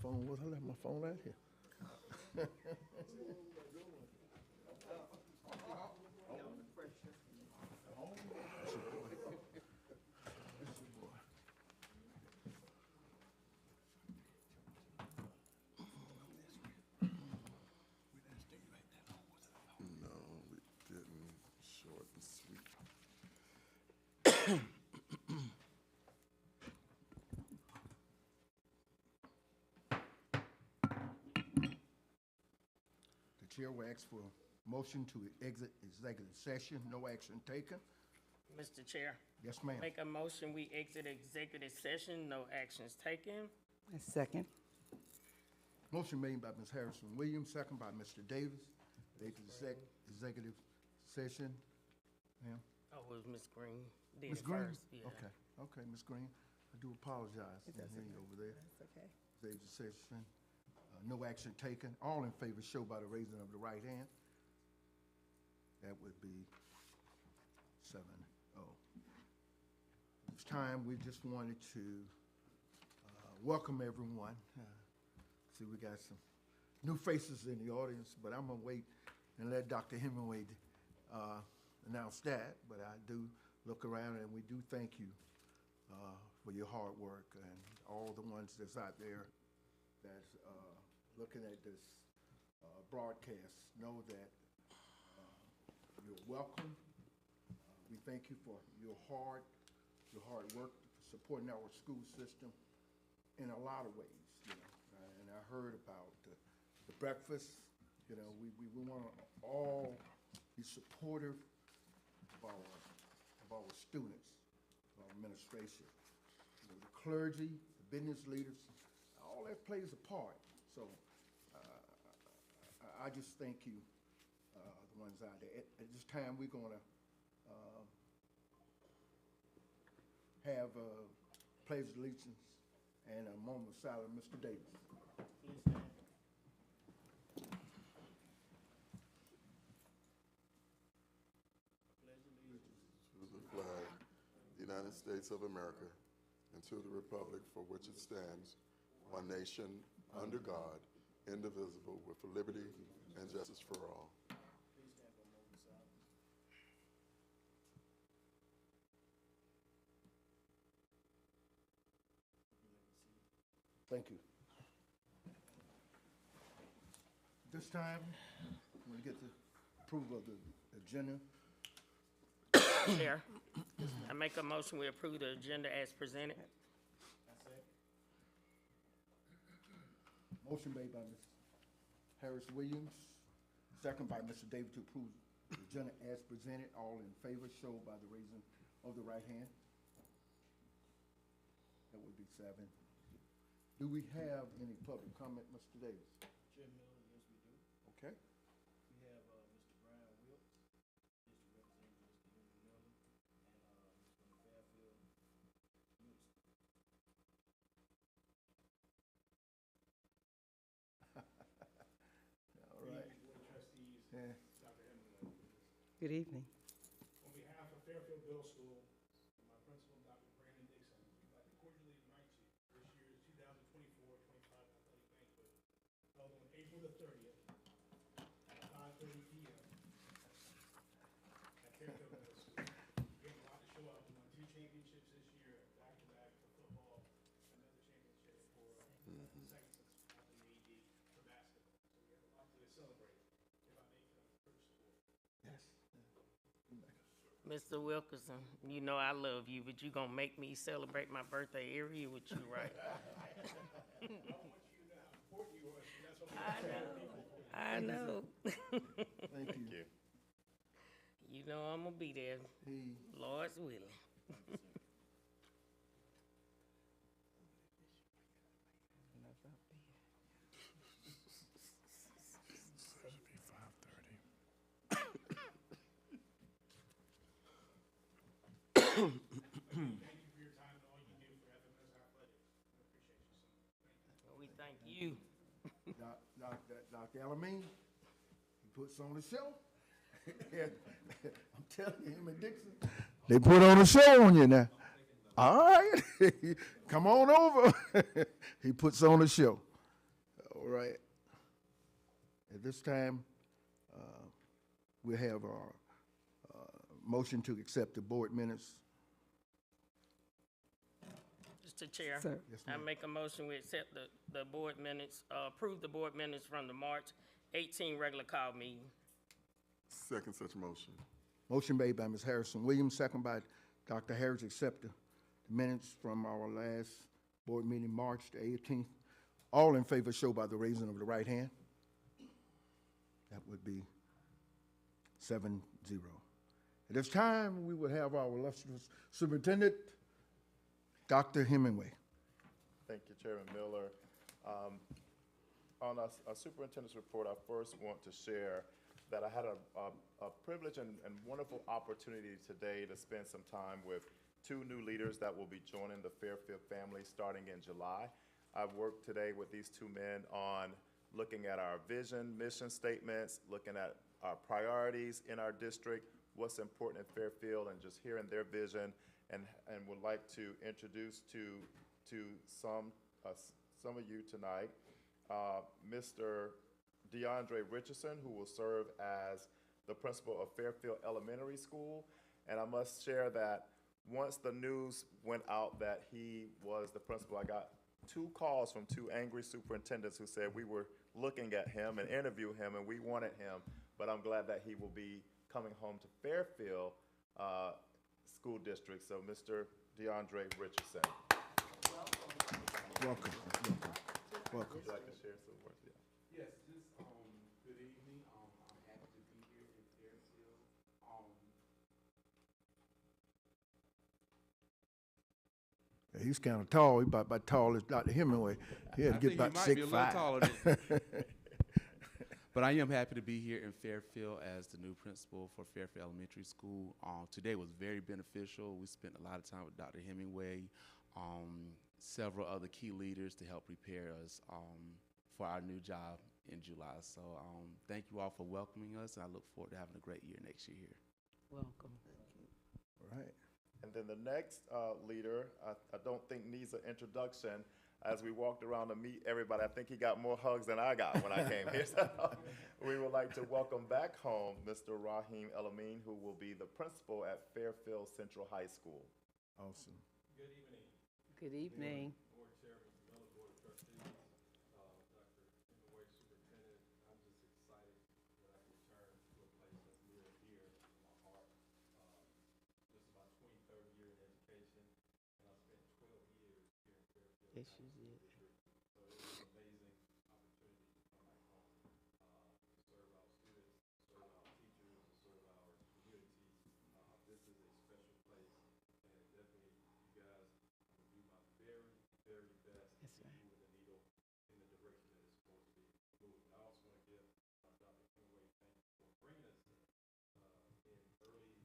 phone was. I left my phone out here. No, we didn't. Short and sweet. The chair will ask for a motion to exit executive session. No action taken. Mr. Chair, Yes, ma'am. make a motion, we exit executive session, no actions taken. A second. Motion made by Ms. Harrison Williams, second by Mr. Davis. Executive session. Ma'am? Oh, it was Ms. Green did Ms. it Green? first. Yeah. Okay, Ms. Green. I do apologize. I That's hear you okay. over there. That's okay. Executive session. No action taken. All in favor show by the raising of the right hand. That would be 7-0. This time, we just wanted to welcome everyone. See, we got some new faces in the audience, but I'm gonna wait and let Dr. Hemingway announce that. But I do look around and we do thank you for your hard work and all the ones that's out there that's looking at this broadcast. Know that you're welcome. We thank you for your hard work, supporting our school system in a lot of ways, you know. And I heard about the breakfast, you know, we want to all be supportive of our students, of our administration. You know, the clergy, the business leaders, all that plays a part. So I just thank you, the ones out there. At this time, we're going to have pledge of allegiance and a moment of silence. Mr. Davis. To the flag, the United States of America, and to the republic for which it stands, one nation, under God, indivisible, with liberty and justice for all. Thank you. This time, when we get the approval of the agenda, Chair, I make a motion, we approve the agenda as presented. motion made by Ms. Harris Williams, second by Mr. Davis to approve the agenda as presented. All in favor, show by the raising of the right hand. That would be 7. Do we have any public comment, Mr. Davis? Chair Miller, yes, we do. Okay. We have Mr. Brian Wilkes, District Representative Mr. Henry Miller, and from Fairfield, All right. Board of Trustees, Yeah. Dr. Hemingway. Good evening. On behalf of Fairfield Middle School, and my principal, Dr. Brandon Dixon, we'd like to cordially invite you to this year's 2024-25 athletic banquet held on April the 30th at 5:30 p.m. at Fairfield Middle School. We have a lot to show off. We won 2 championships this year, back-to-back for football, another championship for second since after the AD for basketball. So we have a lot to celebrate. If I may, first sport. Yes. Mr. Wilkerson, you know I love you, but you gonna make me celebrate my birthday every year with you, right? I want you to know how important you are. That's what we I know. Thank you. You know I'm gonna be there, He, Lord's willing. Thank you for your time and all you do for FMS Athletics. I appreciate you so much. We thank you. Dr. Alameen, he puts on a show. I'm telling you, him and Dixon, they put on a show on you now. All right, come on over. He puts on a show. right. At this time, we have our motion to accept the board minutes. Mr. Chair, Sir. Yes, I ma'am. make a motion, we accept the board minutes, approve the board minutes from the March 18 regular call meeting. Second such motion. Motion made by Ms. Harrison Williams, second by Dr. Harris, accept the minutes from our last board meeting, March the 18th. All in favor show by the raising of the right hand. That would be 7-0. At this time, we would have our illustrious superintendent, Dr. Hemingway. Thank you, Chairman Miller. On our superintendent's report, I first want to share that I had a privilege and wonderful opportunity today to spend some time with two new leaders that will be joining the Fairfield family starting in July. I've worked today with these two men on looking at our vision, mission statements, looking at our priorities in our district, what's important in Fairfield, and just hearing their vision, and would like to introduce to some of you tonight, Mr. DeAndre Richardson, who will serve as the principal of Fairfield Elementary School. And I must share that once the news went out that he was the principal, I got 2 calls from 2 angry superintendents who said we were looking at him and interview him and we wanted him, but I'm glad that he will be coming home to Fairfield School District. So Mr. DeAndre Richardson. Welcome. Welcome. Would you like to share some words? Yeah. Yes, just, good evening. I'm happy to be here in Fairfield. He's kind of tall. He's about tall as Dr. Hemingway. He had to get about 6'5". Be a little taller than But I am happy to be here in Fairfield as the new principal for Fairfield Elementary School. Today was very beneficial. We spent a lot of time with Dr. Hemingway, several other key leaders to help prepare us for our new job in July. So thank you all for welcoming us, and I look forward to having a great year next year here. Welcome. All right. And then the next leader, I don't think needs an introduction. As we walked around to meet everybody, I think he got more hugs than I got when I came here. So we would like to welcome back home Mr. Raheem Elamine, who will be the principal at Fairfield Central High School. Awesome. Good evening, Good evening. Board Chairman Miller, Board of Trustees, Dr. Hemingway, Superintendent. I'm just excited that I can return to a place that's near and dear to my heart. This is my 23rd year in education, and I spent 12 years here in Fairfield. Yes, you did. So it was an amazing opportunity to come back home, to serve our students, to serve our teachers, to serve our community. This is a special place, and definitely you guys will do my very, very best to That's keep right. moving the needle in the direction that it's supposed to be moving. I also want to give Dr. Hemingway thank you for bringing us in early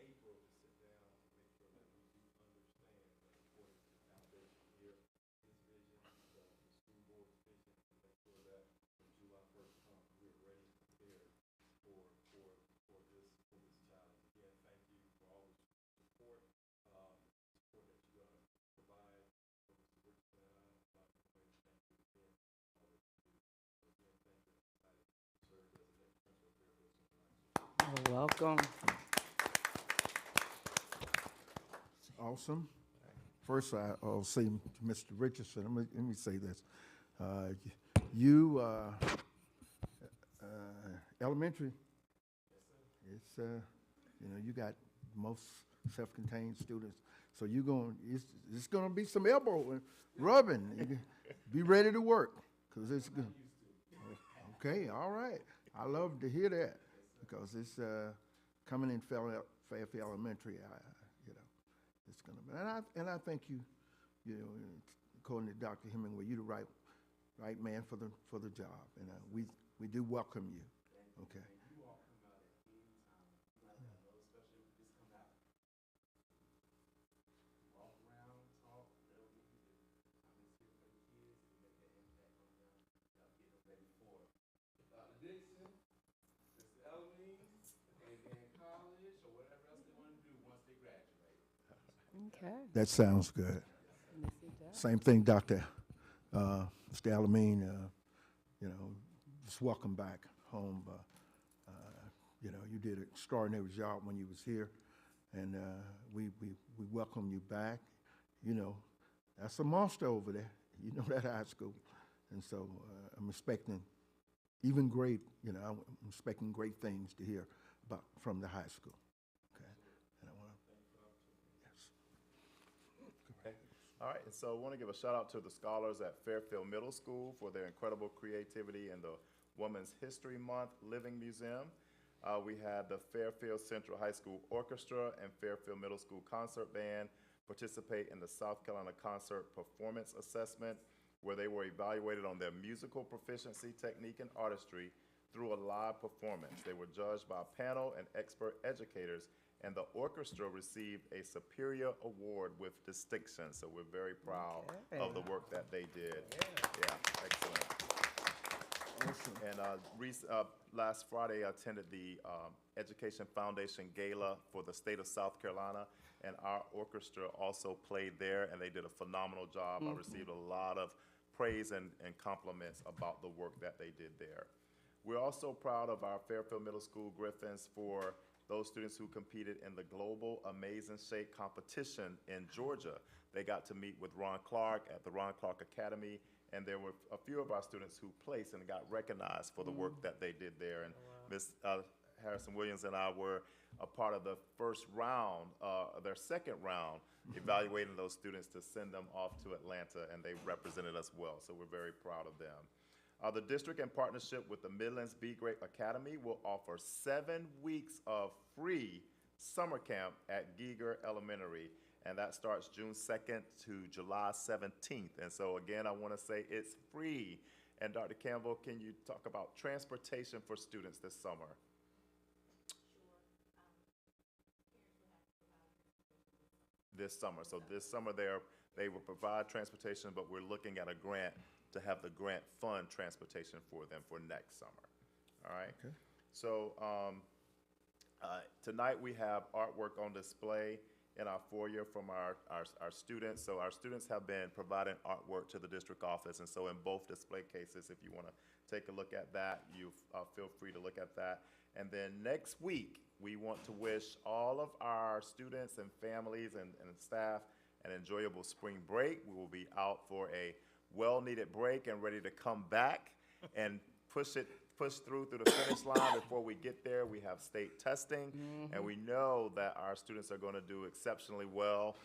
April to sit down and make sure that we do understand the importance of the foundation here, his vision, the school board's vision, to make sure that when July 1st comes, we're ready and prepared for this challenge. Again, thank you for all the support, that you're going to provide for Mr. Richardson and I. Dr. Hemingway, thank you again for all that you do. So again, thank you. I'm excited to serve as the next principal of Fairfield Central High School. Oh, welcome. Awesome. First, I'll say to Mr. Richardson, let me say this. You, elementary, it's, you got most self-contained students. So it's going to be some elbow and rubbing. You can be ready to work, because it's good. Okay, all right. I love to hear that, because it's coming in Fairfield Elementary. It's gonna be, and I think you according to Dr. Hemingway, you're the right man for the job, and we do welcome you. Okay. You all come out at any time. Like I know, especially if this come out. Walk around, talk, whatever we can do. I'm just here for the kids to make that impact on them. Y'all get them ready for Dr. Dixon, Mr. Elamine, and then college or whatever else they want to do once they graduate. Okay. That sounds good. Yes, it does. Same thing, Dr. Mr. Alamine. you know, just welcome back home. You know, you did an extraordinary job when you was here, and we welcome you back. You know, that's a monster over there. You know that high school, and so I'm expecting even great. You know, I'm expecting great things to hear about from the high school. Okay, and I want to. Yes. All right, and so I want to give a shout out to the scholars at Fairfield Middle School for their incredible creativity in the Women's History Month Living Museum. We had the Fairfield Central High School Orchestra and Fairfield Middle School Concert Band participate in the South Carolina Concert Performance Assessment, where they were evaluated on their musical proficiency, technique, and artistry through a live performance. They were judged by a panel and expert educators, and the orchestra received a Superior Award with distinction. So we're very proud of the work that they did. Yeah, excellent. And last Friday, I attended the Education Foundation Gala for the state of South Carolina, and our orchestra also played there, and they did a phenomenal job. I received a lot of praise and compliments about the work that they did there. We're also proud of our Fairfield Middle School Griffins for those students who competed in the Global Amazing Shake competition in Georgia. They got to meet with Ron Clark at the Ron Clark Academy, and there were a few of our students who placed and got recognized for the work that they did there. And Ms. Harrison Williams and I were a part of the first round, their second round, evaluating those students to send them off to Atlanta, and they represented us well, so we're very proud of them. The district, in partnership with the Midlands Be Great Academy, will offer 7 weeks of free summer camp at Giger Elementary, and that starts June 2nd to July 17th. And so again, I want to say it's free. And Dr. Campbell, can you talk about transportation for students this summer? This summer. So this summer they will provide transportation, but we're looking at a grant to have the grant fund transportation for them for next summer. All right. Okay. So tonight we have artwork on display in our foyer from our students. So our students have been providing artwork to the district office, and so in both display cases, if you want to take a look at that, you feel free to look at that. And then next week, we want to wish all of our students and families and staff an enjoyable spring break. We will be out for a well-needed break and ready to come back and push through the finish line. Before we get there, we have state testing, and we know that our students are going to do exceptionally well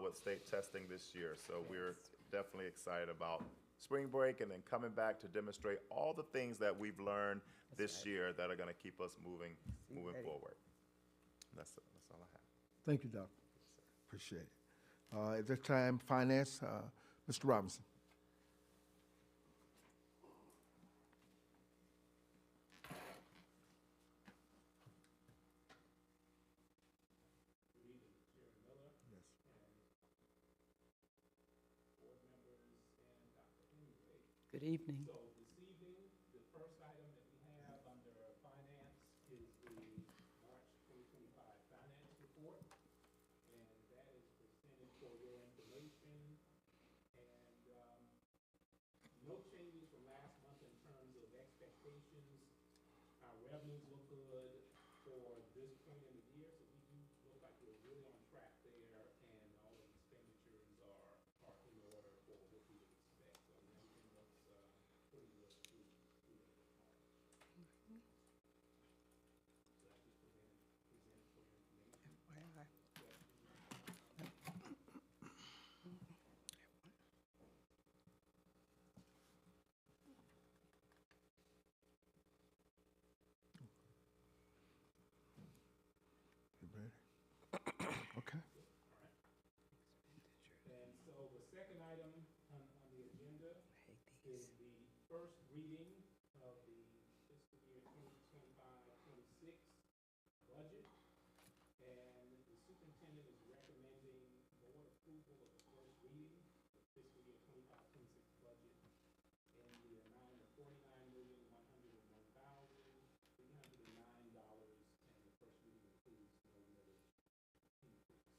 with state testing this year. So we're definitely excited about spring break and then coming back to demonstrate all the things that we've learned this year that are going to keep us moving forward. That's all I have. Thank you, Doc. Appreciate it. At this time, Finance, Mr. Robinson. Good evening. So this evening, the first item that we have under finance is the March 2025 finance report. And that is presented for your information. And no changes from last month in terms of expectations. Our revenues look good for this point in the year, so we do look like we're really on track there, and all of the expenditures are in order for what we would expect. So everything looks pretty good through the March. So that's just presented for your information. You ready? Okay. And so the second item on the agenda is the first reading of the fiscal year 2025-26 budget. And the superintendent is recommending board approval of the first reading of fiscal year 25-26 budget in the amount of $49,101,309, and the first reading includes no millage increase.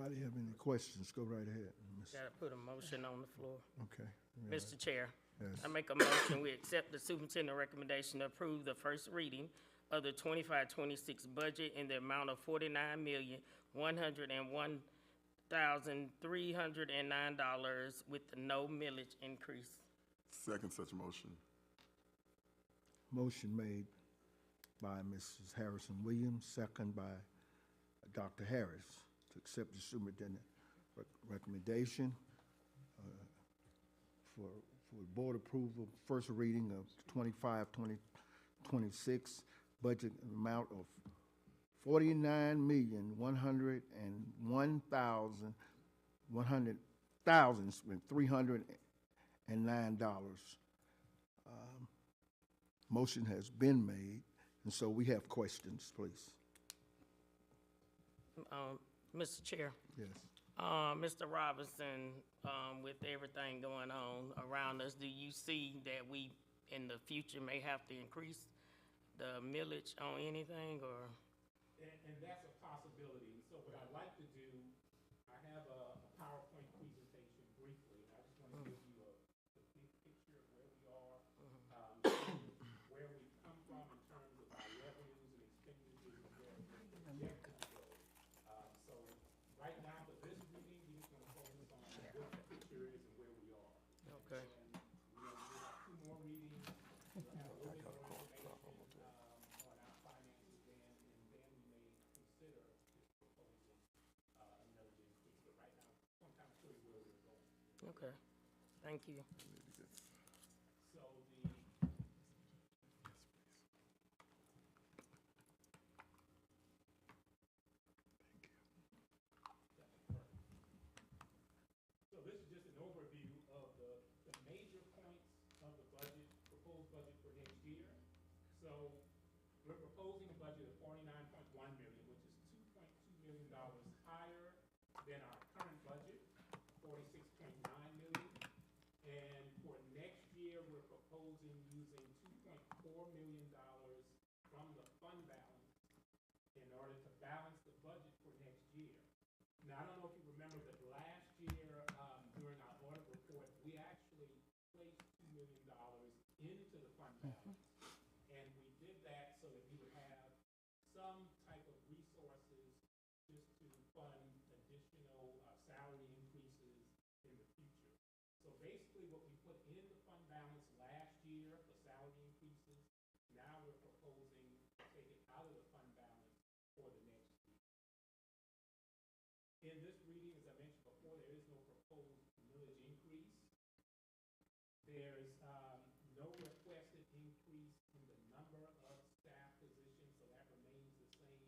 Anybody have any questions? Go right ahead. Gotta put a motion on the floor. Okay. Yeah. Mr. Chair, Yes. I make a motion, we accept the superintendent recommendation to approve the first reading of the 25-26 budget in the amount of $49,101,309 with no millage increase. Second such motion. Motion made by Mrs. Harrison Williams, second by Dr. Harris to accept the superintendent recommendation for board approval, first reading of 25-26 budget amount of $49,101,309. Motion has been made, and so we have questions, please. Mr. Chair, Yes. Mr. Robinson, with everything going on around us, do you see that we, in the future, may have to increase the millage on anything, or? And that's a possibility. So what I'd like to do, I have a PowerPoint presentation briefly, and I just want to give you a big picture of where we are, where we've come from in terms of our revenues and expenditures and where we're projected to go. So right now, for this meeting, we just want to focus on what the picture is and where we are. Okay. And we'll have two more meetings. We'll have a little bit more information on our finances then, and then we may consider just proposing another increase. But right now, I'm kind of show you where we're going. Okay, thank you. So So this is just an overview of the major points of the budget, proposed budget for next year. So we're proposing a budget of $49.1 million, which is $2.2 million higher than our current budget, $46.9 million. And for next year, we're proposing using $2.4 million from the fund balance in order to balance the budget for next year. Now, I don't know if you remember that last year, during our audit report, we actually placed $2 million into the fund balance. And we did that so that we would have some type of resources just to fund additional salary increases in the future. So basically, what we put in the fund balance last year for salary increases, now we're proposing to take it out of the fund balance for the next year. In this reading, as I mentioned before, there is no proposed millage increase. There's no requested increase in the number of staff positions, so that remains the same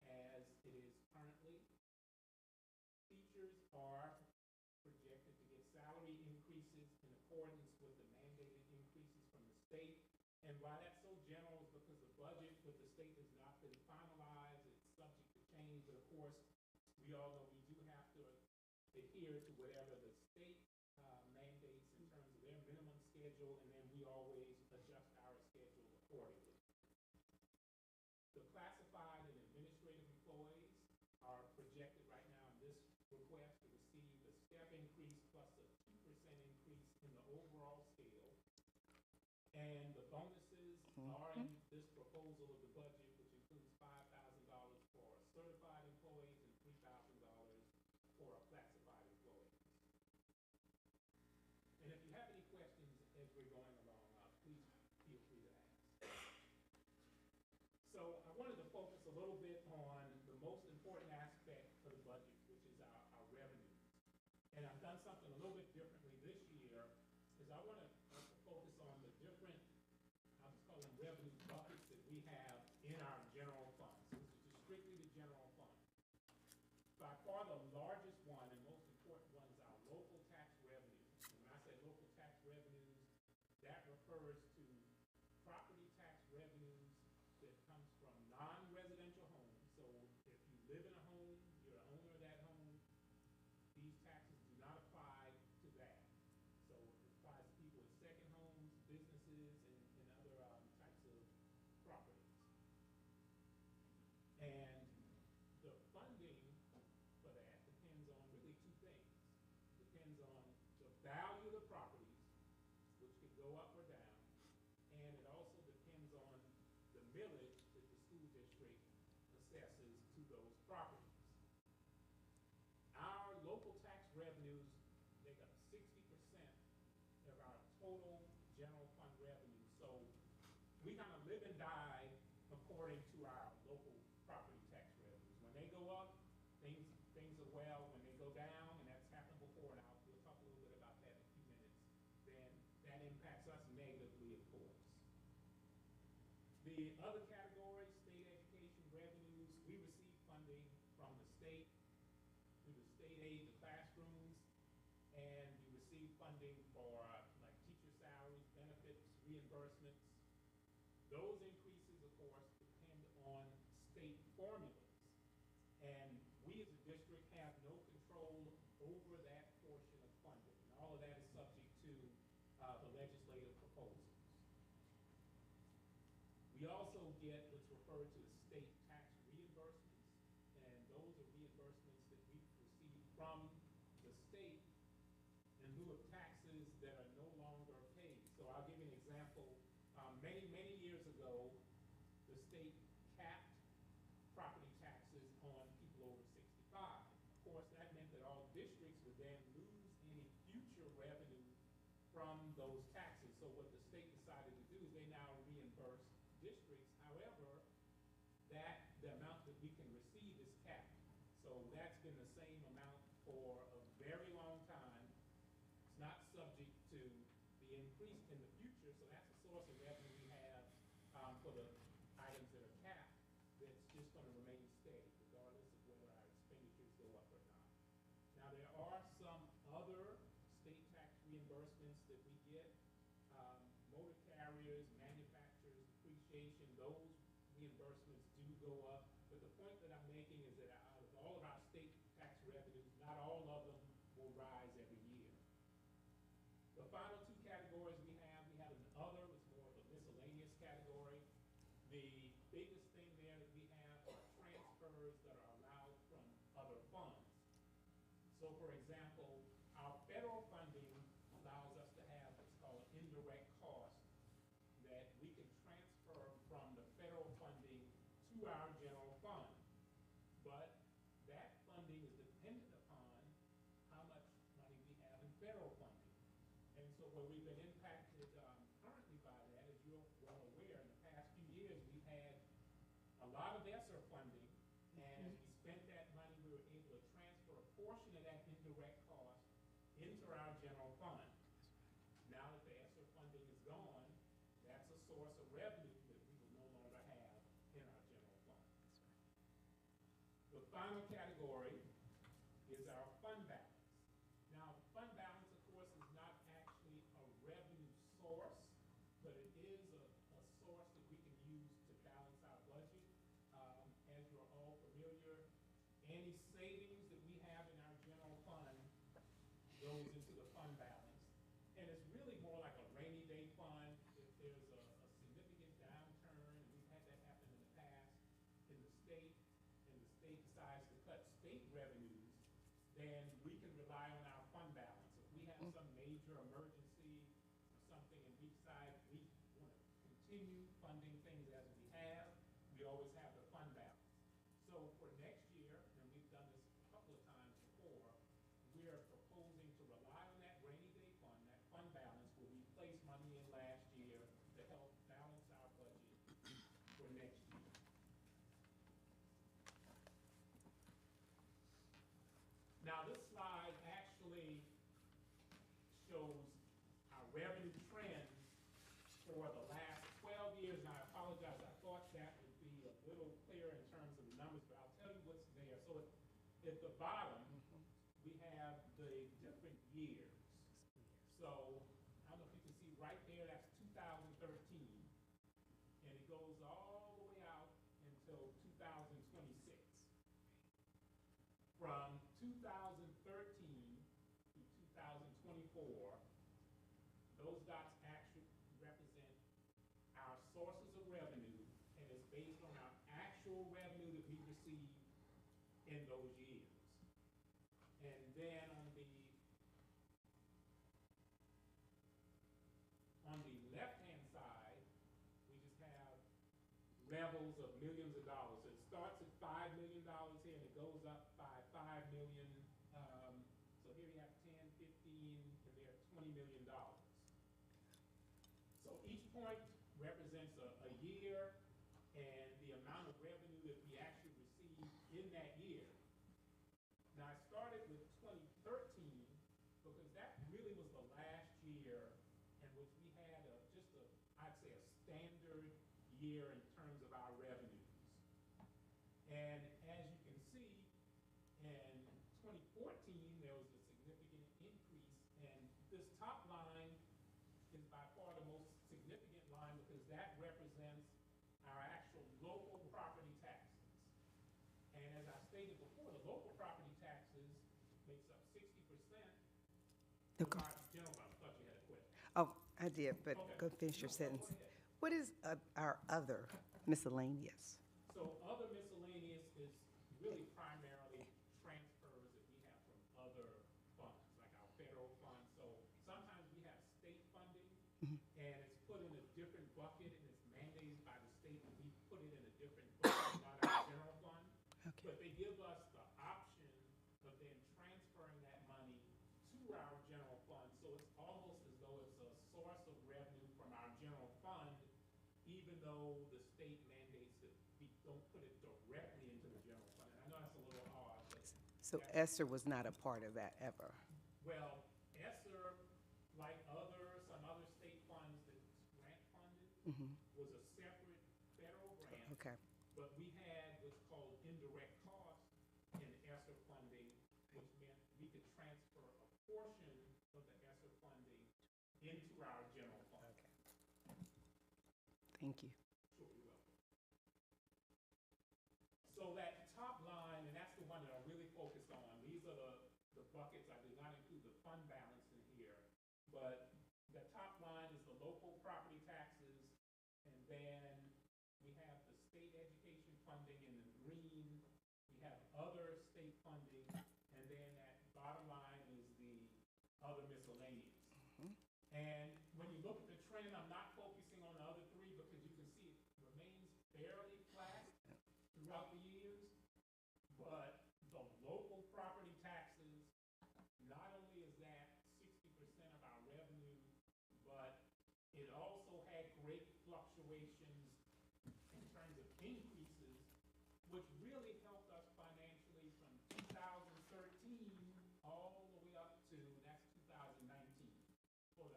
as it is currently. Teachers are projected to get salary increases in accordance with the mandated increases from the state. And why that's so general is because the budget with the state has not been finalized. It's subject to change, but of course, we all know we do have to adhere to whatever the state mandates in terms of their minimum schedule, and then we always adjust our schedule accordingly. The classified and administrative employees are projected right now in this request to receive a step increase plus a 2% increase in the overall scale. And the bonuses are in this proposal of the budget, which includes $5,000 for certified employees and $3,000 for our classified employees. And if you have any questions as we're going along, please feel free to ask. So I wanted to focus a little bit on the most important aspect of the budget, which is our revenues. And I've done something a little bit differently this year, is I want to focus on the different, I'll just call them revenue buckets that we have in our general fund. So this is just strictly the general fund. By far the largest one and most important one is our local tax revenues. And when I say local tax revenues, that refers to property tax revenues that comes from non-residential homes. So if you live in a home, you're an owner of that home, these taxes do not apply to properties. Our local tax revenues make up 60% of our total general fund revenue. So we kind of live and die according to our local property tax revenues. When they go up, things are well. When they go down, and that's happened before, and we'll talk a little bit about that in a few minutes, then that impacts us negatively, of course. The other category, state education revenues, we receive funding from the state through the state aid to classrooms, and we receive funding for like teacher salaries, benefits, reimbursements. Those increases, of course, depend on state formulas, and we as a district have no control over that portion of funding. And all of that is subject to the legislative proposals. We also get what's referred to as state tax reimbursements, and those are reimbursements that we receive from the state in lieu of taxes that are no longer paid. So I'll give you an example. Many years ago, the state capped property taxes on people over 65. Of course, that meant that all districts would then lose any future revenue from those taxes. So what the state decided to do is they now reimburse districts. However, the amount that we can receive is capped. So that's been the same amount for a very long time. It's not subject to the increase in the future. So that's a source of revenue we have for the items that are capped that's just going to remain steady regardless of whether our expenditures go up or not. Now, there are some other state tax reimbursements that we get. Motor carriers, manufacturers, depreciation, those reimbursements do go up. But the point that I'm making is that out of all of our state tax revenues, not all of them will rise every year. The final two categories we have an other, it's more of a miscellaneous category. The biggest thing there that we have are transfers that are allowed from other funds. So for example, our federal funding allows us to have what's called indirect costs that we can transfer from the federal funding to our general fund. But that funding is dependent upon how much money we have in federal funding. And so where we've been impacted currently by that, as you're well aware, in the past few years, we've had a lot of ESSER funding, and as we spent that money, we were able to transfer a portion of that indirect cost into our general fund. Now that the ESSER funding is gone, that's a source of revenue that we will no longer have in our general fund. The final category is our fund balance. Now, fund balance, of course, is not actually a revenue source, but it is a source that we can use to balance our budget. As you're all familiar, any savings that we have in our general fund goes into the fund balance. And it's really more like a rainy day fund. If there's a significant downturn, and we've had that happen in the past in the state, and the state decides to cut state revenues, then we can rely on our fund balance. If we have some major emergency or something, and we decide we want to continue funding things as we have, we always have the fund balance. So for next year, and we've done this a couple of times before, we are proposing to rely on that rainy day fund, that fund balance where we placed money in last year to help balance our budget for next year. Now, this slide actually shows our revenue trends for the last 12 years, and I apologize, I thought that would be a little clearer in terms of the numbers, but I'll tell you what's there. So at the bottom, we have the different years. So I don't know if you can see right there, that's 2013. And it goes all the way out until 2026. From 2013 to 2024, those dots actually represent our sources of revenue, and it's based on our actual revenue that we receive in those years. And then on the left-hand side, we just have levels of millions of dollars. It's starts at $5 million here and it goes up by 5 million. So here you have 10, 15, and they're $20 million. So each point represents a year and the amount of revenue that we actually receive in that year. Now, I started with 2013 because that really was the last year in which we had I'd say a standard year in terms of our revenues. And as you can see, in 2014, there was a significant increase, and this top line is by far the most significant line because that represents our actual local property taxes. And as I stated before, the local property taxes makes up 60% of our general fund. I thought you had a question. Oh, I did, but Okay. go finish your No, go sentence. ahead. What is our other miscellaneous? So other miscellaneous is really primarily transfers that we have from other funds, like our federal funds. So sometimes we have state funding, and it's put in a different bucket, and it's mandated by the state, and we put it in a different bucket, not our general fund. Okay. But they give us the option of then transferring that money to our general fund. So it's almost as though it's a source of revenue from our general fund, even though the state mandates that we don't put it directly into the general fund. And I know that's a little odd, but So that's- ESSER was not a part of that ever. well, ESSER, like some other state funds that's grant funded, was a separate federal grant. Okay. But we had what's called indirect costs in ESSER funding, which meant we could transfer a portion of the ESSER funding into our general fund. Thank you. Sure, you're welcome. So that top line, and that's the one that I'm really focused on, these are the buckets. I did not include the fund balance in here, but the top line is the local property taxes, and then we have the state education funding in the green, we have other state funding, and then that bottom line is the other miscellaneous. And when you look at the trend, I'm not focusing on the other three because you can see it remains fairly flat throughout the years. But the local property taxes, not only is that 60% of our revenue, but it also had great fluctuations in terms of increases, which really helped us financially from 2013 all the way up to, that's 2019. So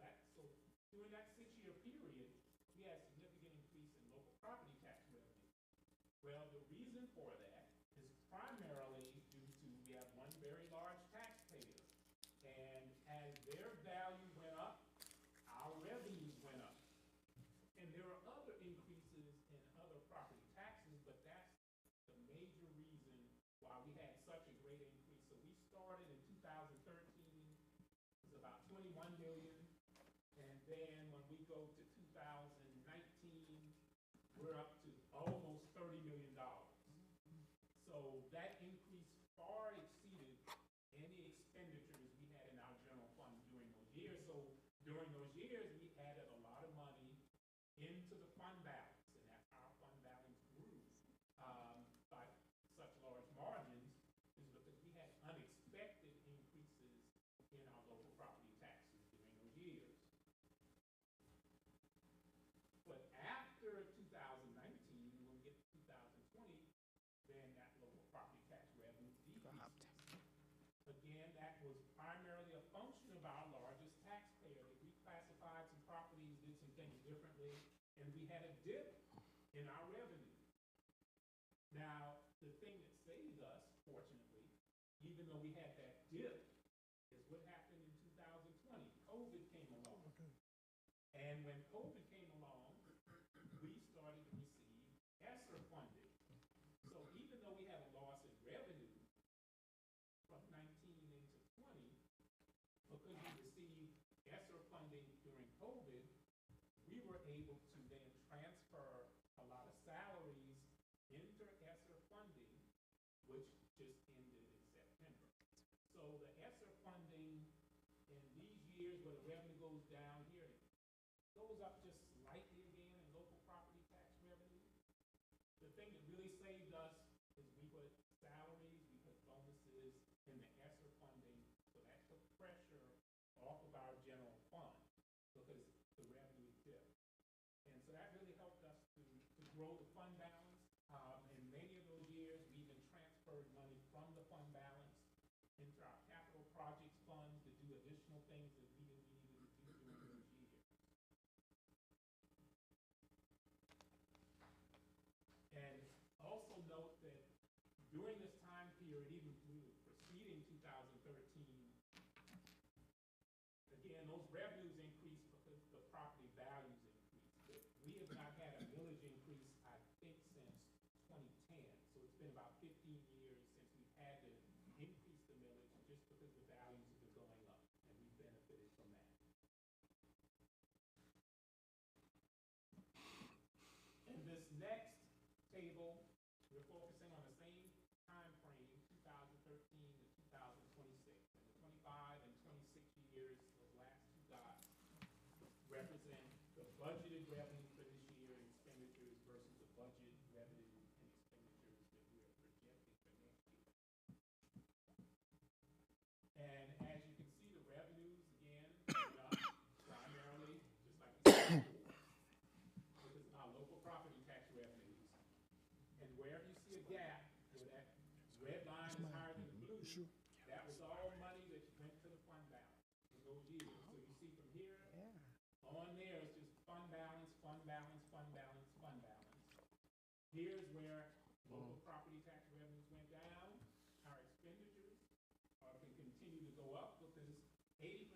during that 6-year period, we had a significant increase in local property tax revenue. Well, the reason for that is primarily due to we have one very large taxpayer, and as their value went up, our revenues went up. And there are other increases in other property taxes, but that's the major reason why we had such a great increase. So we started in 2013, it was about 21 million. And then when we go to 2019, we're up to almost $30 million. So that increase far exceeded any expenditures we had in our general fund during those years. So during those years, we added a lot of money into the fund balance, and that's how our fund balance grew by such large margins, is because we had unexpected increases in our local property taxes during those years. But after 2019, when we get to 2020, then that local property tax revenue decreases. Again, that was primarily a function of our largest taxpayer. They reclassified some properties, did some things differently, and we had a dip in our revenue. Now, the thing that saved us, fortunately, even though we had that dip, is what happened in 2020. COVID came along. And when COVID came along, we started to receive ESSER funding. So even though we had a loss in revenue from 19 into 20, because we received ESSER funding during COVID, we were able to then transfer a lot of salaries into ESSER funding, which just ended in September. So the ESSER funding in these years where the revenue goes down here, it goes up just slightly again in local property tax revenue. The thing that really saved us grow the fund balance. In many of those years, we even transferred money from the fund balance into our capital projects funds to do additional things that we needed to do during those years. And also note that during this time period, even through preceding 2013, again, those revenues increased because the property values increased. But we have not had a millage increase, I think, since 2010. So it's been about 15 years since we've had to increase the millage just because the values have been going up, and we've benefited from that. In this next table, we're focusing on the same time frame, 2013 to 2026. And the 25 and 26 years, those last two dots, represent the budgeted revenue for this year and expenditures versus the budget revenue and expenditures that we are projecting for next year. And as you can see, the revenues, again, went up primarily, just like we said before, because of our local property tax revenues. And wherever you see a gap, where that red line is higher than the blue, that was all money that went to the fund balance in those years. So you see from here on there, it's just fund balance, fund balance, fund balance, fund balance. Here's where local property tax revenues went down. Our expenditures can continue to go up because 80%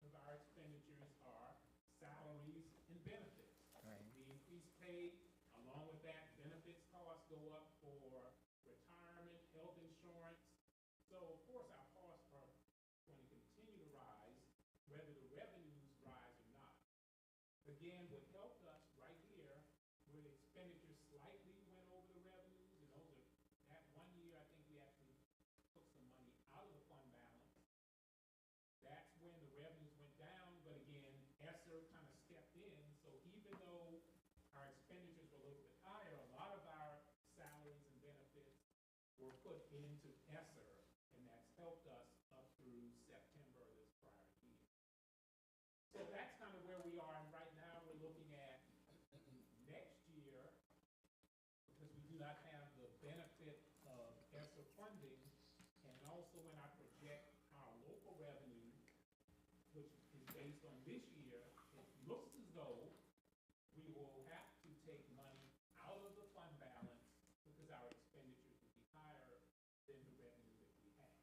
of our expenditures are salaries and benefits. The increased pay, along with that, benefits costs go up for retirement, health insurance. So, of course, our costs are going to continue to rise, whether the revenues rise or not. Again, what helped us right here, where the expenditures slightly went over the revenues, and those are, that one year, I think we actually took some money out of the fund balance. That's when the revenues went down, but again, ESSER kind of stepped in, so even though our expenditures were a little bit higher, a lot of our salaries and benefits were put into ESSER, and that's helped us up through September of this prior year. So that's kind of where we are, and right now we're looking at next year, because we do not have the benefit of ESSER funding, and also when I project our local revenue, which is based on this year, it looks as though we will have to take money out of the fund balance because our expenditures will be higher than the revenue that we have.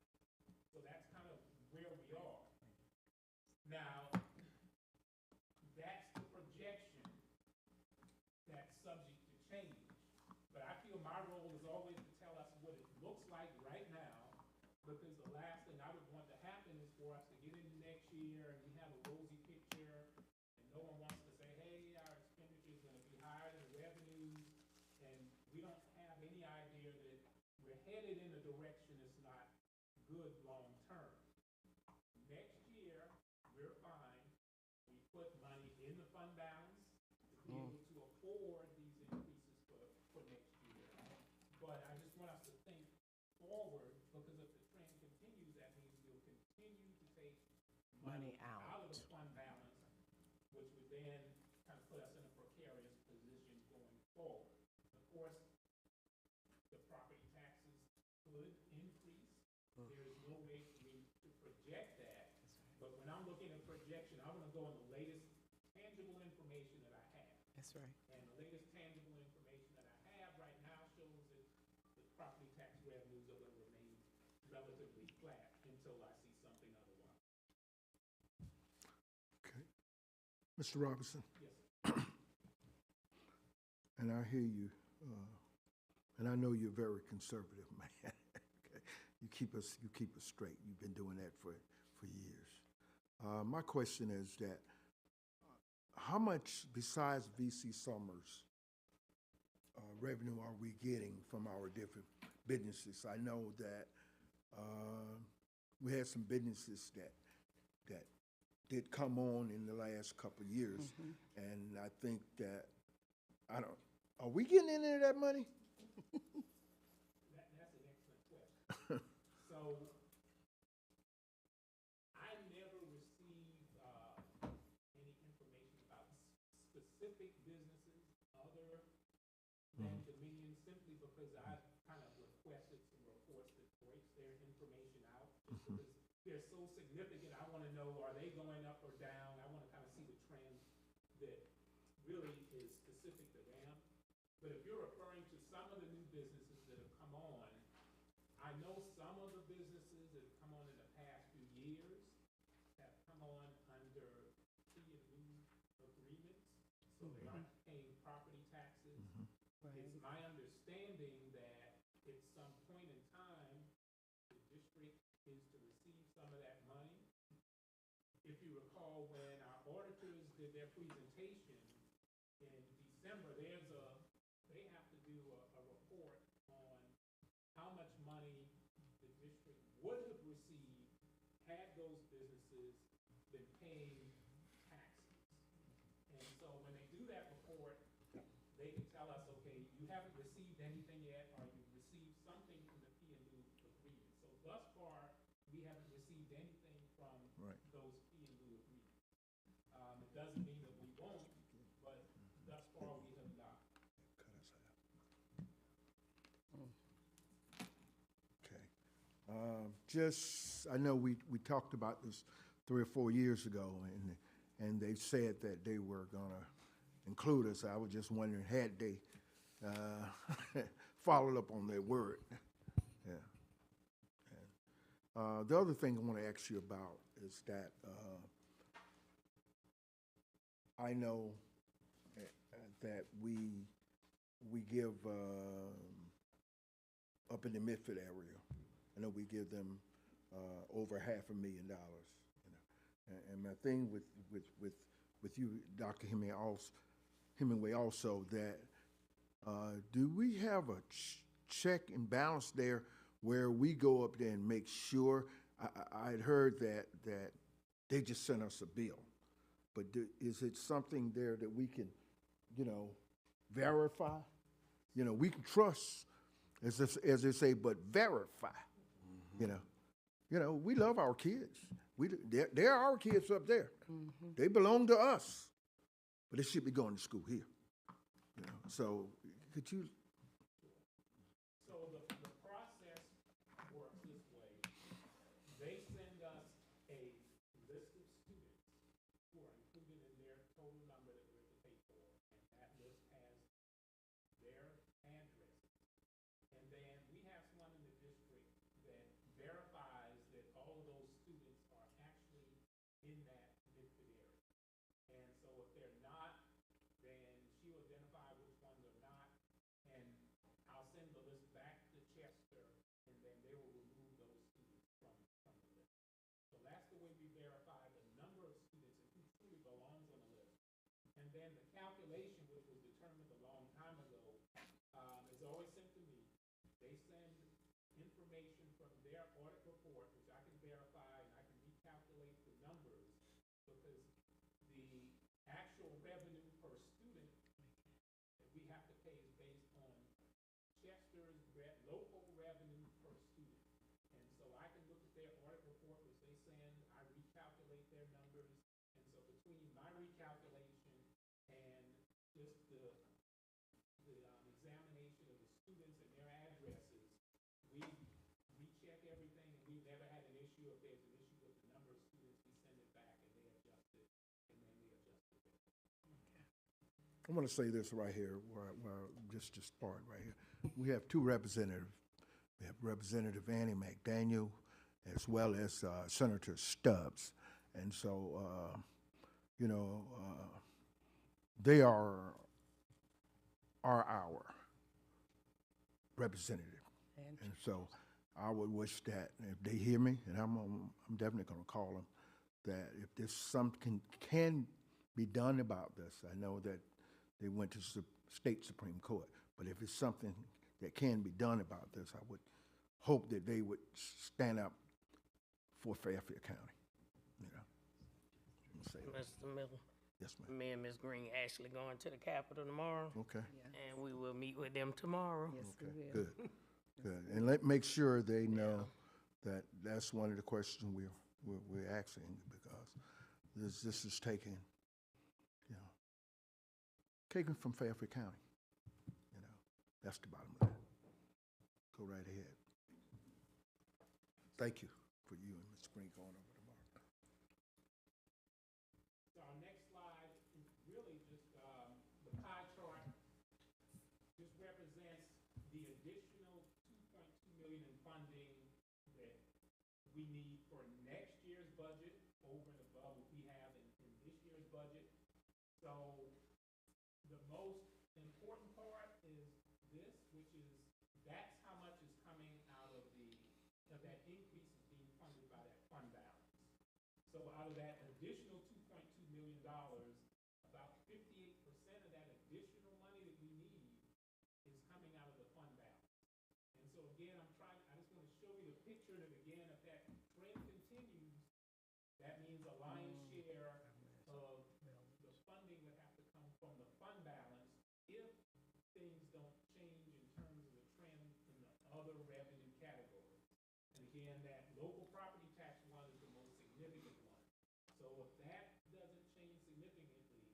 So that's kind of where we are. Now, that's the projection that's subject to change. But I feel my role is always to tell us what it looks like right now, because the last thing I would want to happen is for us to get into next year and we have a rosy picture and no one wants to say, hey, our expenditures are going to be higher than the revenues, and we don't have any idea that we're headed in a direction that's not good long term. Next year, we're fine. We put money in the fund balance to be able to afford these increases for next year. But I just want us to think forward, because if the trend continues, that means we'll continue to take money out of the fund balance, which would then kind of put us in a precarious position going forward. Of course, the property taxes could increase. There is no way for me to project that. But when I'm looking at projection, I want to go on the latest tangible information that I have. That's right. And the latest tangible information that I have right now shows that the property tax revenues are going to remain relatively flat until I see something otherwise. Okay. Mr. Robinson, Yes, sir. and I hear you, and I know you're very conservative, man. Okay. You keep us straight. You've been doing that for years. My question is that how much, besides VC Summers, revenue are we getting from our different businesses? I know that we had some businesses that did come on in the last couple of years, and I think that are we getting any of that money? That's an excellent question. So I never received any information about specific businesses other than Dominion simply because I've kind of requested some reports that breaks their information out. Just because they're so significant, I want to know, are they going up or down? I want to kind of see the trend that really is specific to them. But if you're referring to some of the new businesses that have come on, I know some of the businesses that have come on in the past few years have come on under fee and lieu agreements, so they aren't paying property taxes. It's my understanding that at some point in time, the district is to receive some of that money. If you recall, when our auditors did their presentation in December, they have to do a report on how much money the district would have received had those businesses been paying taxes. And so when they do that report, they can tell us, okay, you haven't received anything yet, or you received something from the fee and lieu agreement. So thus far, we haven't received anything from those fee and lieu agreements. It doesn't mean that we won't, but thus far we have not. Just, I know we talked about this 3 or 4 years ago, and they said that they were gonna include us. I was just wondering, had they followed up on their word? Yeah. And, the other thing I want to ask you about is that I know that we give up in the Midford area. I know we give them over $500,000. You know, and my thing with you, Dr. Hemingway, also that do we have a check and balance there where we go up there and make sure? I had heard that they just sent us a bill, but is it something there that we can, you know, verify? You know, we can trust, as they say, but verify. You know, we love our kids. They're our kids up there. They belong to us, but they should be going to school here. You know, so could you? So the process works this way. They send us a list of students who are included in their total number that we're to pay for, and that list has their addresses. And then we have someone in the district that verifies that all of those students are actually in that Midford area. And so if they're not, then she'll identify which ones are not, and I'll send the list back to Chester, and then they will remove those students from the list. So that's the way we verify the number of students and who truly belongs on the list. And then the calculation, which was determined a long time ago, is always sent to me. They send information from their audit report, which I can verify, and I can recalculate the numbers, because the actual revenue per student that we have to pay is based on Chester's local revenue per student. And so I can look at their audit report, which they send, I recalculate their numbers, and so between my recalculation and just the examination of the students and their addresses, we recheck everything, and we've never had an issue. If there's an issue with the number of students, we send it back, and they adjust it, and then we adjust it. I want to say this right here, just part right here. We have 2 representatives. We have Representative Annie McDaniel, as well as Senator Stubbs, and so you know, they are our representative. And so I would wish that if they hear me, and I'm definitely going to call them, that if there's something can be done about this. I know that they went to state Supreme Court, but if it's something that can be done about this, I would hope that they would stand up for Fairfield County. You know, Mr. Miller, yes, ma'am. me and Ms. Green actually going to the Capitol tomorrow, Okay. and we will meet with them tomorrow. Yes, we Okay. will. Good. Good. And make sure they know that that's one of the questions we're asking, because this is taken, you know, taken from Fairfield County, you know. That's the bottom line. Go right ahead. Thank you for you and Mr. Green going over the mark. So our next slide is really just the pie chart. Just represents the additional 2.2 million in funding that we need for next year's budget over and above what we have in this year's budget. So the most important part is this, which is that's how much is coming out of that increase is being funded by that fund balance. So out of that additional $2.2 million, about 58% of that additional money that we need is coming out of the fund balance. And so again, I just want to show you the picture that again, if that trend continues, that means a lion's share of the funding would have to come from the fund balance if things don't change in terms of the trend in the other revenue categories. And again, that local property tax one is the most significant one. So if that doesn't change significantly,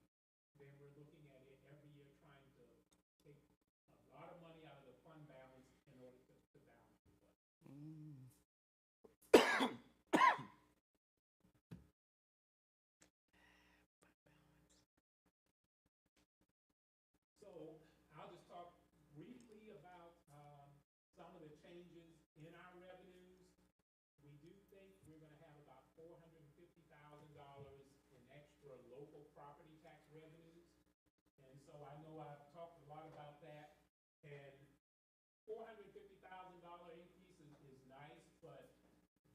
then we're looking at it every year trying to take a lot of money out of the fund balance in order to balance the budget. So I'll just talk briefly about some of the changes in our revenues. We do think we're going to have about $450,000 in extra local property tax revenues. And so I know I've talked a lot about that. And $450,000 increase is nice, but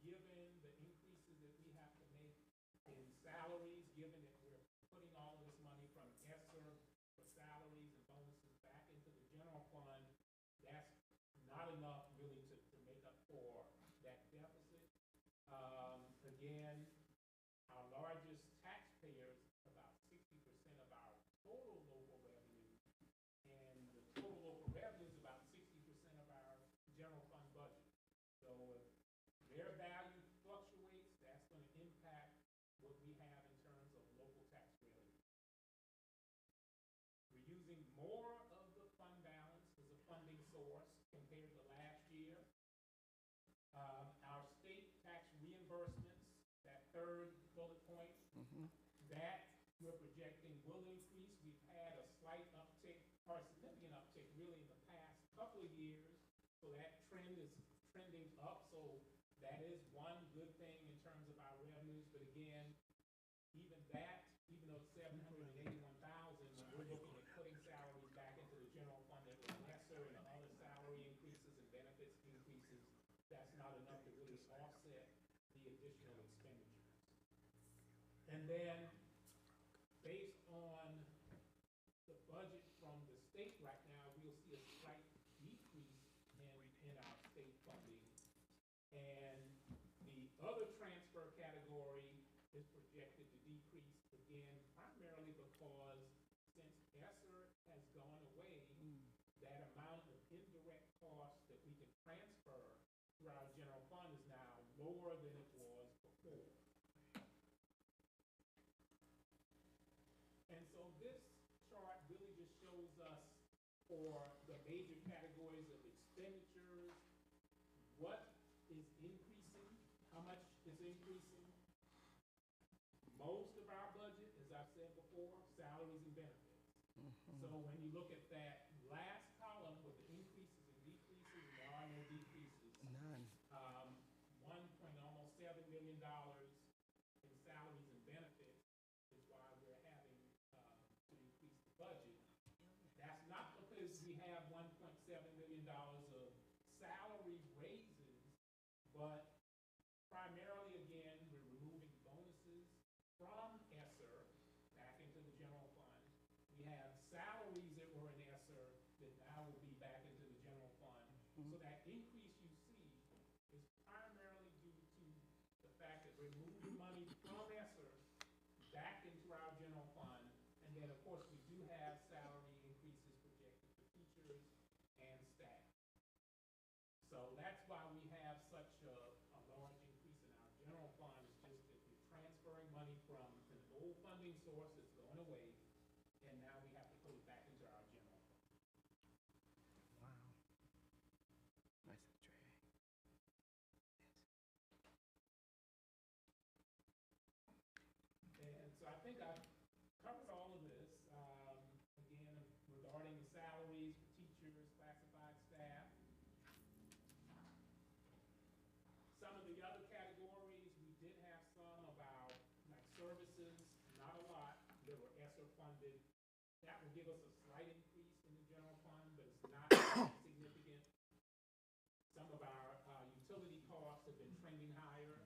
given the increases that we have to make in salaries, given that we're putting all of this money from ESSER for salaries and bonuses back into the general fund, that's not enough really to make up for that deficit. Again, our largest taxpayers, about 60% of our total local revenue, and the total local revenue is about 60% of our general fund budget. So if their value fluctuates, that's going to impact what we have in terms of local tax revenue. We're using more of the fund balance as a funding source compared to last year. Our state tax reimbursements, that third bullet point, that we're projecting will increase. We've had a slight uptick, or a significant uptick really in the past couple of years. So that trend is trending up. So that is one good thing in terms of our revenues. But again, even that, even though it's $781,000, when we're looking at putting salaries back into the general fund that was lesser and the other salary increases and benefits increases, that's not enough to really offset the additional expenditures. And then, based on the budget from the state right now, we'll see a slight decrease in our state funding. And the other transfer category is projected to decrease again, primarily because since ESSER has gone away, that amount of indirect costs that we can transfer through our general fund is now lower than it was before. And so this chart really just shows us for the major categories of expenditures, what is increasing, how much is increasing. Most of our budget, as I've said before, salaries and benefits. So when you look at that last column with the increases and decreases, there are no decreases. None. Almost $7 million in salaries and benefits is why we're having to increase the budget. That's not because we have $1.7 million of salary raises, but primarily, again, we're removing bonuses from ESSER back into the general fund. We have salaries that were in ESSER that now will be back into the general fund. So that increase you see is primarily due to the fact that we're moving money from ESSER back into our general fund. And then, of course, we do have salary increases projected for teachers and staff. So that's why we have such a large increase in our general fund. It's just that we're transferring money from an old funding source that's going away, and now we have to put it back into our general fund. Wow. that will give us a slight increase in the general fund, but it's not significant. Some of our utility costs have been trending higher.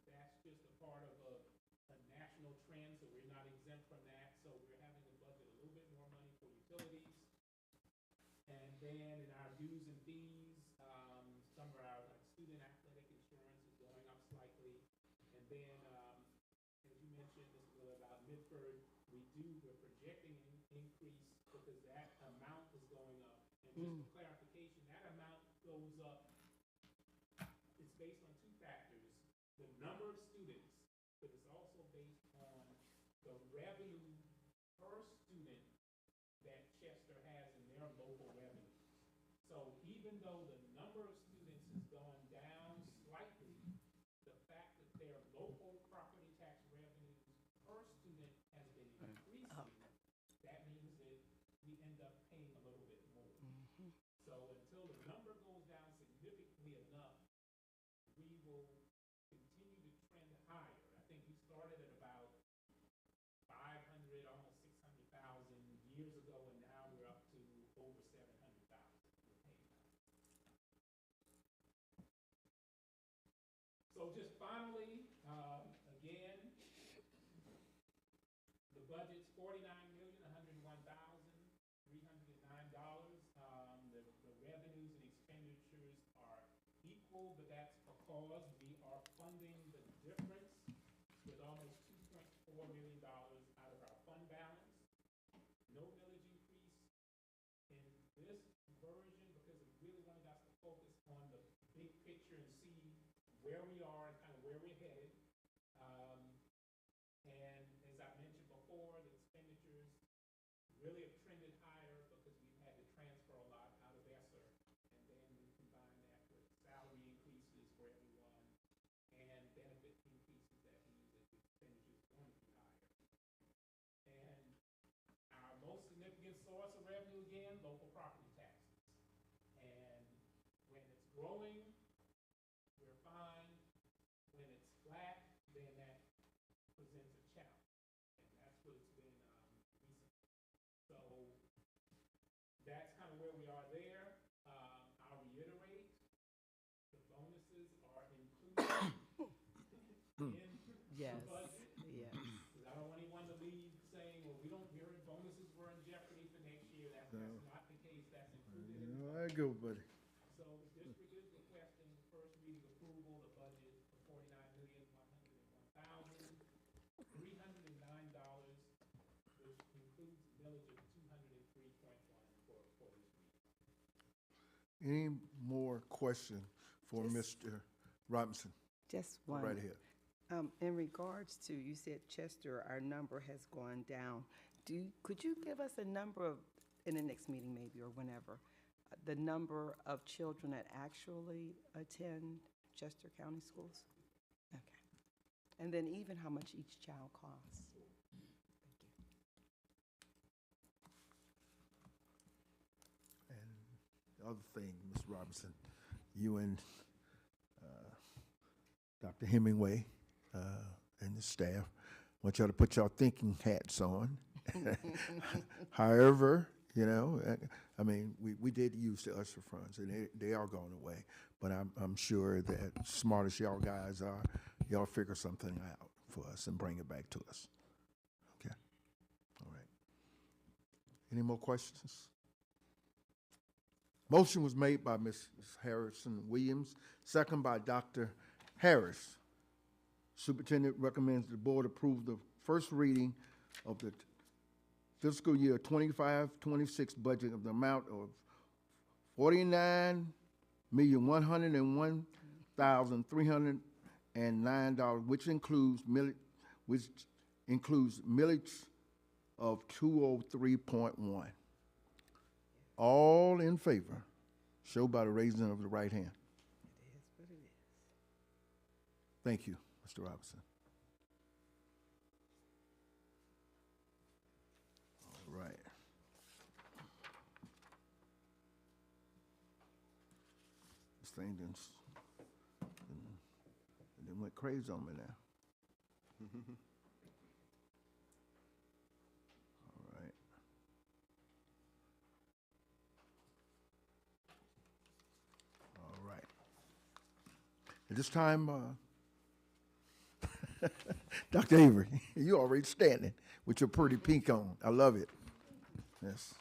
That's just a part of a national trend, so we're not exempt from that. So we're having to budget a little bit more money for utilities. And then in our dues and fees, some of our like student athletic insurance is going up slightly. And then, as you mentioned, Mr. Miller, about Midford, we're projecting an increase because that amount is going up. And just for clarification, that amount goes up, it's based on two factors: the number of students, but it's also based on the revenue per student that Chester has in their local revenue. So even though the number of students has gone down slightly, the fact that their local property tax revenues per student has been increasing, that means that we end up paying a little bit more. So until the number goes down significantly enough, we will continue to trend higher. I think we started at about 500, almost 600,000 years ago, and now we're up to over 700,000 we're paying now. So just finally, again, the budget's $49,101,309. The revenues and expenditures are equal, but that's because we are funding the difference with almost $2.4 million out of our fund balance. No millage increase in this version because we really wanted us to focus on the big picture and see where we are and kind of where we're headed. And as I mentioned before, the expenditures really have trended higher because we've had to transfer a lot out of ESSER, and then we combine that with salary increases for everyone and benefit increases. That means that the expenditure is going to be higher. And our most significant source of revenue, again, local property taxes. And when it's growing, we're fine. When it's flat, then that presents a challenge. And that's what it's been recently. So that's kind of where we are there. I'll reiterate, the bonuses are included in Yes, the budget. yes. Because I don't want anyone to leave saying, well, we heard bonuses were in jeopardy for next year. That's not the case. That's included in the All right, go, buddy. So the district is requesting the first reading approval, the budget for $49,101,309, which includes a millage of 203.1 for this reading. Any more question for Just- Mr. Robinson? Just Go one. right ahead. In regards to, you said Chester, our number has gone down. Could you give us a number of, in the next meeting maybe or whenever, the number of children that actually attend Chester County schools? Okay. And then even how much each child costs? Thank you. And the other thing, Ms. Robinson, you and Dr. Hemingway and the staff want y'all to put y'all thinking hats on. However, you know, I mean, we did use the USSER funds, and they are going away. But I'm sure that smart as y'all guys are, y'all figure something out for us and bring it back to us. Okay? All right. Any more questions? Motion was made by Ms. Harrison Williams, second by Dr. Harris. Superintendent recommends the board approve the first reading of the fiscal year 25-26 budget of the amount of $49,101,309, which includes millage of 203.1. All in favor, show by the raising of the right hand. It is what it is. Thank you, Mr. Robinson. All right. This thing done went crazy on me now. All right. At this time, Dr. Avery, you already standing with your pretty pink on. I love it. Yes.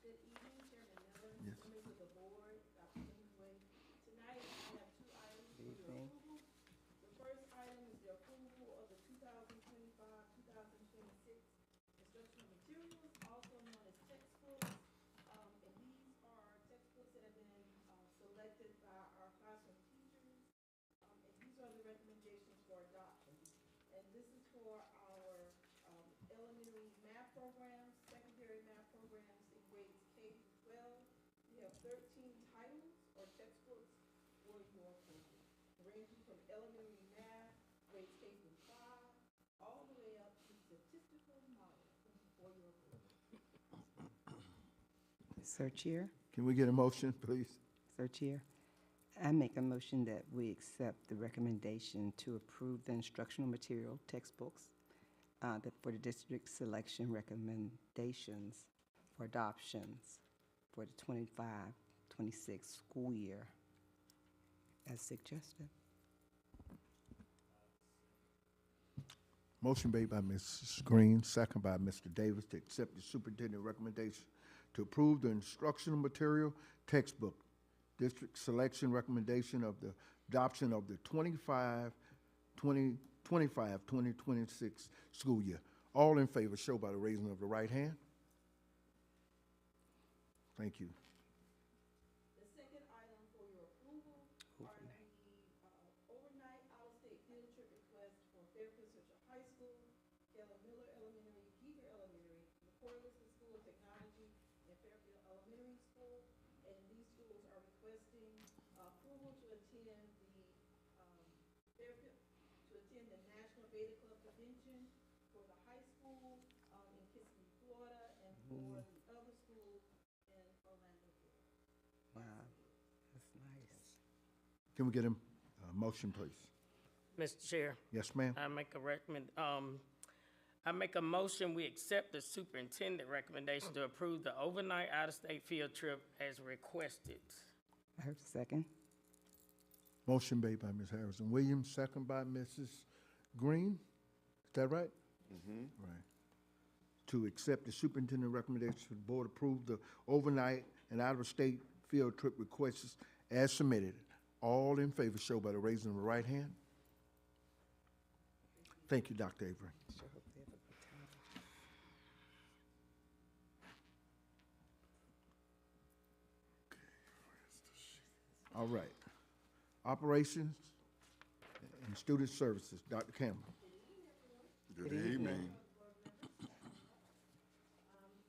Good evening, Chairman Miller, members of the board, Dr. Hemingway. Tonight, I have two items for your approval. The first item is the approval of the 2025-2026 instructional materials, also known as textbooks. And these are textbooks that have been selected by our classroom teachers. And these are the recommendations for adoption. And this is for our elementary math programs, secondary math programs in grades K through 12. We have 13 titles or textbooks for your approval, ranging from elementary math, grades K through 5, all the way up to statistical modeling for your approval. Sir Chair, Can we get a motion, please? Sir Chair, I make a motion that we accept the recommendation to approve the instructional material textbooks for the district selection recommendations for adoptions for the 25-26 school year as suggested. Motion made by Mrs. Green, second by Mr. Davis to accept the superintendent recommendation to approve the instructional material textbook district selection recommendation of the adoption of the 2026 school year. All in favor, show by the raising of the right hand. Thank you. The second item for your approval are the overnight out-of-state field trip requests for Fairfield Central High School, Keller Miller Elementary, Geeger Elementary, McCoy Liston School of Technology, and Fairfield Elementary School. And these schools are requesting approval to attend the Fairfield, to attend the National Beta Club Convention for the high school in Kissimmee, Florida, and for the other schools in Orlando, Florida. Wow, that's nice. Can we get a motion, please? Mr. Chair, Yes, ma'am. I make a motion, we accept the superintendent recommendation to approve the overnight out-of-state field trip as requested. I heard a second. Motion made by Ms. Harrison Williams, second by Mrs. Green. Is that right? Mm-hmm. Right. To accept the superintendent recommendation, the board approve the overnight and out-of-state field trip requests as submitted. All in favor, show by the raising of the right hand. Thank you, Dr. Avery. Sure hope they have a good time. All right. Operations and student services, Dr. Campbell. Good evening.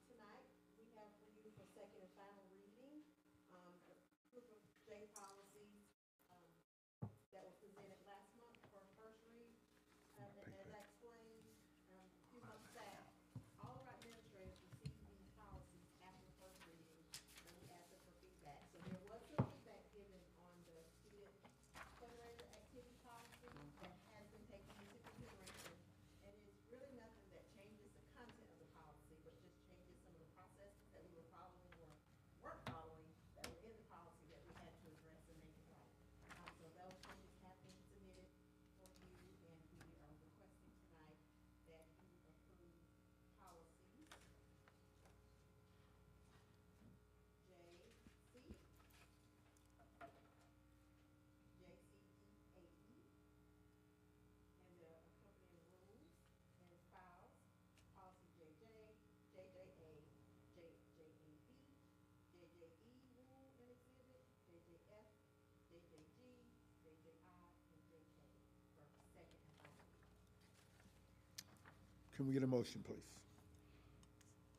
Tonight, we have for you for second and final reading, a group of J policies that were presented last month for first read. And as I explained, a few months back, all of our administrators received these policies after the first reading, and we asked them for feedback. So there was some feedback given on the student fundraiser activity policy that has been taken into consideration. And it's really nothing that changes the content of the policy, but just changes some of the processes that we were following or weren't following that were in the policy that we had to address and make it right. So those changes have been submitted for you, and we are requesting tonight that you approve policies JC, JCEAE, and the accompanying rules and files, policy JJ, JJA, JJAB, JJE rule and exhibit, JJF, JJG, JJI, and JK for second and final reading. Can we get a motion, please?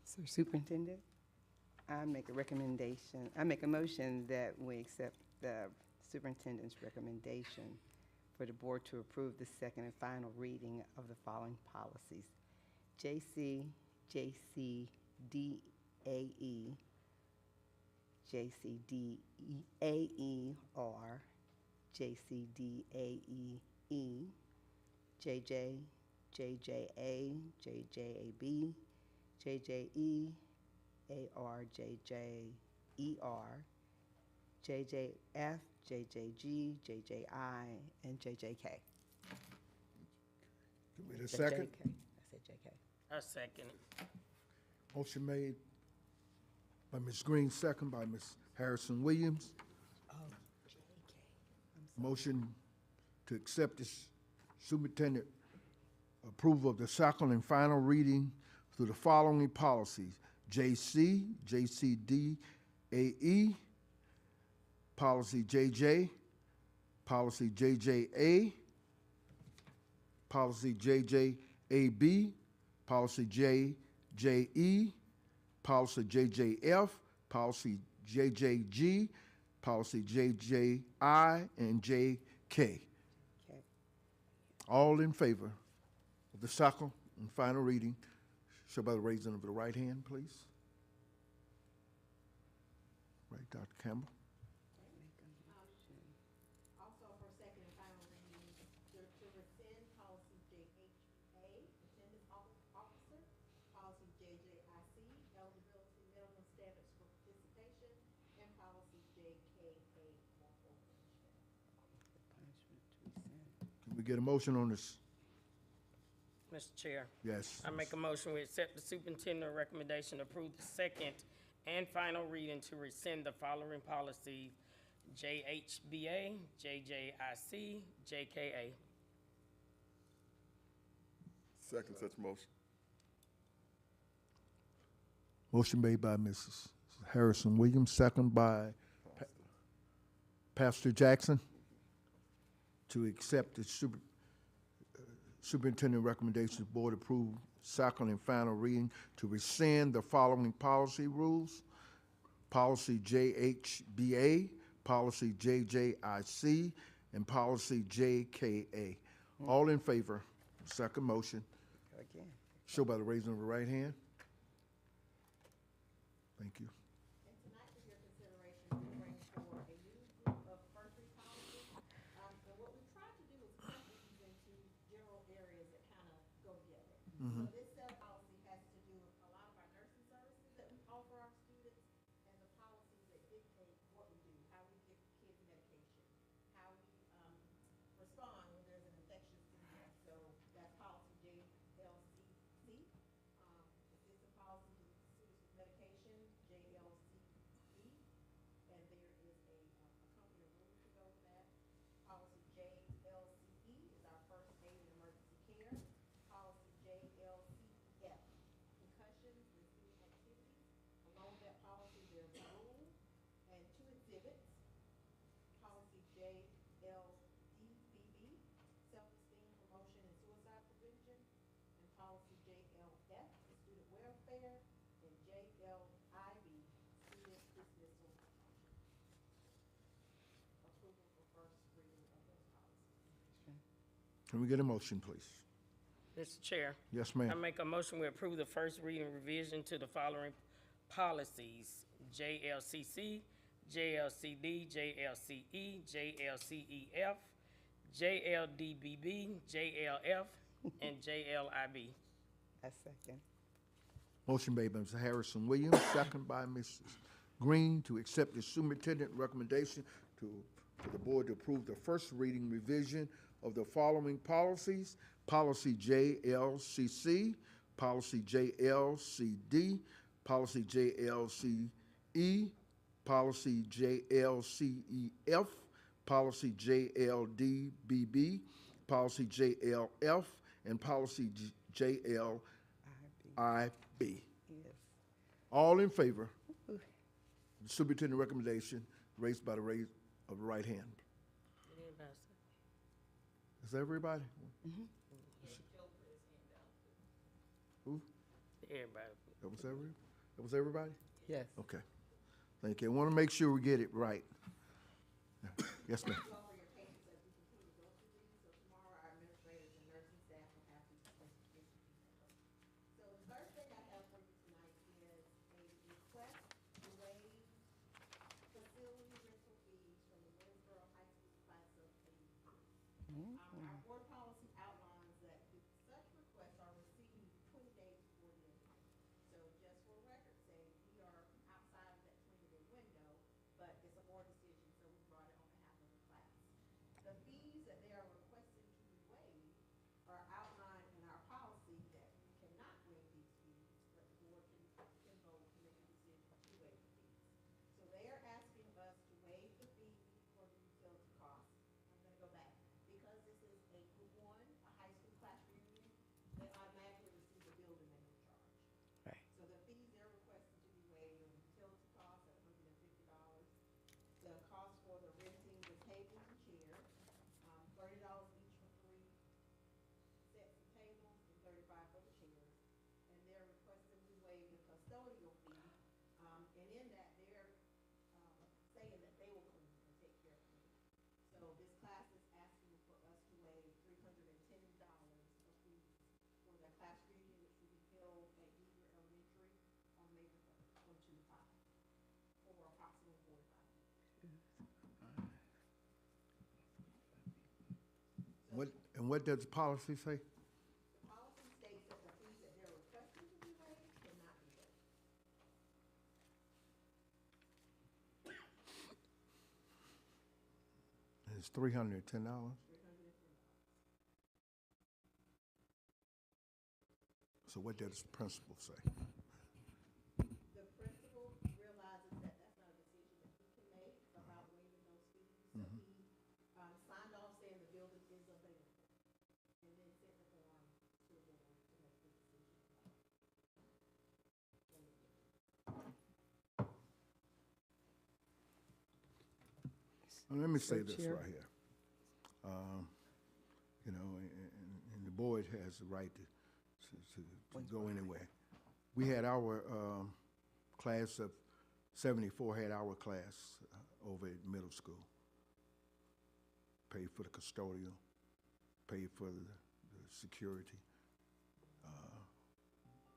Sir Superintendent, I make a motion that we accept the superintendent's recommendation for the board to approve the second and final reading of the following policies. JC, JCDAE, JCDAER, JCDAEE, JJ, JJA, JJAB, JJE, AR, JJER, JJF, JJG, JJI, and JJK. Give me the second. JK. I said JK. I second it. Motion made by Ms. Green, second by Ms. Harrison Williams. Oh, JK. Motion to accept this superintendent approval of the second and final reading through the following policies: JC, JCD, AE, policy JJ, policy JJA, policy JJAB, policy JJE, policy JJF, policy JJG, policy JJI, and JK. Okay. All in favor of the second and final reading, show by the raising of the right hand, please. Right, Dr. Campbell. Also for second and final reading, to rescind policy JHA, attendance officer, policy JJIC, eligibility minimum standards for participation, and policy JKA, corporal punishment. Punishment to rescind. Can we get a motion on this? Mr. Chair, Yes. I make a motion we accept the superintendent recommendation to approve the second and final reading to rescind the following policies: JHBA, JJIC, JKA. Second such motion. Motion made by Mrs. Harrison Williams, second by Pastor Jackson to accept the superintendent recommendation, board approved second and final reading to rescind the following policy rules: policy JHBA, policy JJIC, and policy JKA. All in favor, second motion, Again. show by the raising of the right hand. Thank you. And tonight for your consideration, we bring forward a new group of first read policies. And what we tried to do is put these into general areas that kind of go together. So this cell policy has to do with a lot of our nursing services that we offer our students, and the policies that dictate what we do, how we give kids medication, how we respond when there's an infectious disease. So that's policy JLCC. Assistant policy to students with medication, JLCE, and there is a company of rules to go with that. Policy JLCE is our first aid and emergency care. Policy JLCF, concussions and student activities. Along with that policy, there's a rule and 2 exhibits. Policy JLDBB, self-esteem, promotion, and suicide prevention. And policy JLF, student welfare, and JLIB, student dismissal function. Approval for first reading of those policies. Can we get a motion, please? Mr. Chair, Yes, I ma'am. make a motion we approve the first reading revision to the following policies: JLCC, JLCD, JLCE, JLCEF, JLDBB, JLF, and JLIB. I second. Motion made by Mr. Harrison Williams, second by Mrs. Green to accept the superintendent recommendation to the board to approve the first reading revision of the following policies: policy JLCC, policy JLCD, policy JLCE, policy JLCEF, policy JLDBB, policy JLF, and policy JLIB. Yes. All in favor? The superintendent recommendation raised by the raise of the right hand. Is that everybody? Who? Everybody. That was everybody? Yes. Okay. Thank you. I want to make sure we get it right. Yes, ma'am. You all for your patience as we continue to go through these. So tomorrow, our administrators and nursing staff will have these information. So the first thing I have for you tonight is a request to waive facility rental fees from the Winsboro High School class of '83. Our board policy outlines that such requests are received 20 days before the end of the year. So just for record sake, we are outside of that 20-day window, but it's a board decision, so we brought it on behalf of And what does the policy say? The policy states that the fees that they're requesting to be waived cannot be waived. And it's $310. $310. So what does the principal say? The principal realizes that that's not a decision that he can make about waiving those fees. So he signed off saying the building is available, and then sent the form to the board to make the decision about waiving it. Let me say So, this Chair? right here. You know, and the board has the right to go anywhere. We had our class of 74 had our class over at middle school. Paid for the custodial, paid for the security,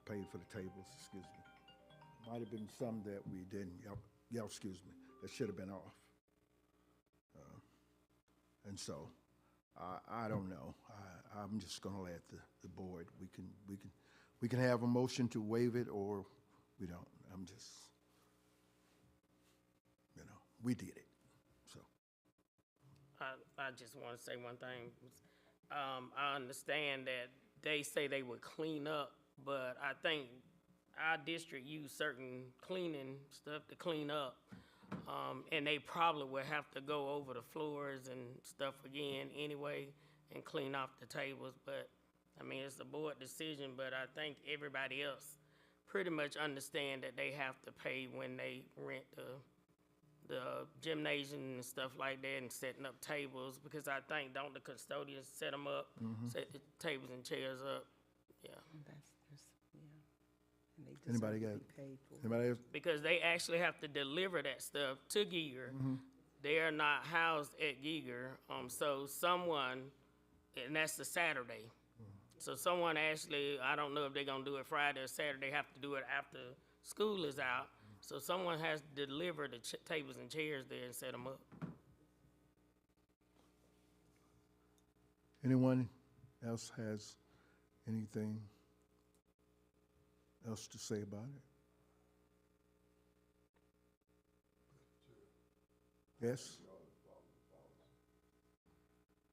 paid for the tables, excuse me. Might have been some that we didn't, y'all excuse me, that should have been off. And so, I don't know. I'm just gonna let the board, we can have a motion to waive it or we don't. I'm just, you know, we did it, so. I just want to say one thing. I understand that they say they would clean up, but I think our district used certain cleaning stuff to clean up. And they probably would have to go over the floors and stuff again anyway and clean off the tables. But, I mean, it's a board decision, but I think everybody else pretty much understand that they have to pay when they rent the gymnasium and stuff like that and setting up tables, because I think, don't the custodians set them up, set the tables and chairs up? Yeah. And they Anybody deserve to got- be paid for it. Anybody else? Because they actually have to deliver that stuff to Giger. They are not housed at Giger. So someone, and that's the Saturday. So someone actually, I don't know if they're gonna do it Friday or Saturday, have to do it after school is out. So someone has to deliver the tables and chairs there and set them up. Anyone else has anything else to say about it? Yes?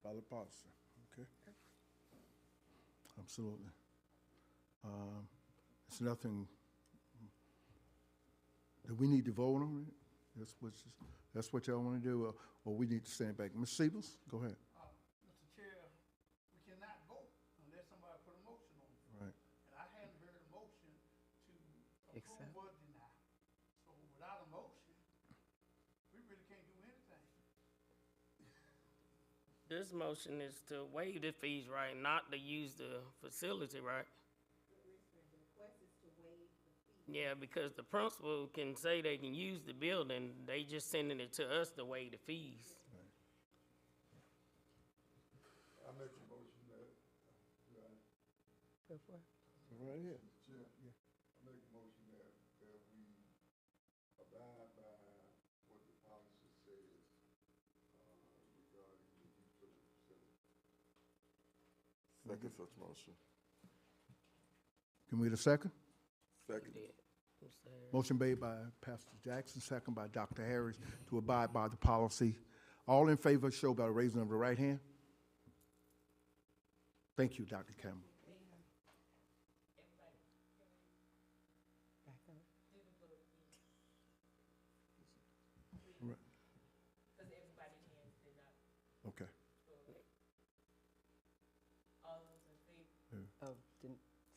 Follow the policy, okay. Absolutely. It's nothing, do we need to vote on it? That's what y'all want to do, or we need to stand back? Ms. Siebels, go ahead. Mr. Chair, we cannot vote unless somebody put a motion on it. Right. And I hadn't heard a motion to Accept. approve or deny. So without a motion, we really can't do anything. This motion is to waive the fees, right, not to use the facility, right? The request is to waive the fee. Yeah, because the principal can say they can use the building, they just sending it to us to waive the fees. I make a motion that, Go for it. Right here. Chair, I make a motion that we abide by what the policy says, regarding the use of the facility. Second such motion. Can we get a second? Second. Motion made by Pastor Jackson, second by Dr. Harris, to abide by the policy. All in favor, show by the raising of the right hand. Thank you, Dr. Campbell. Back up. Right. Okay. Of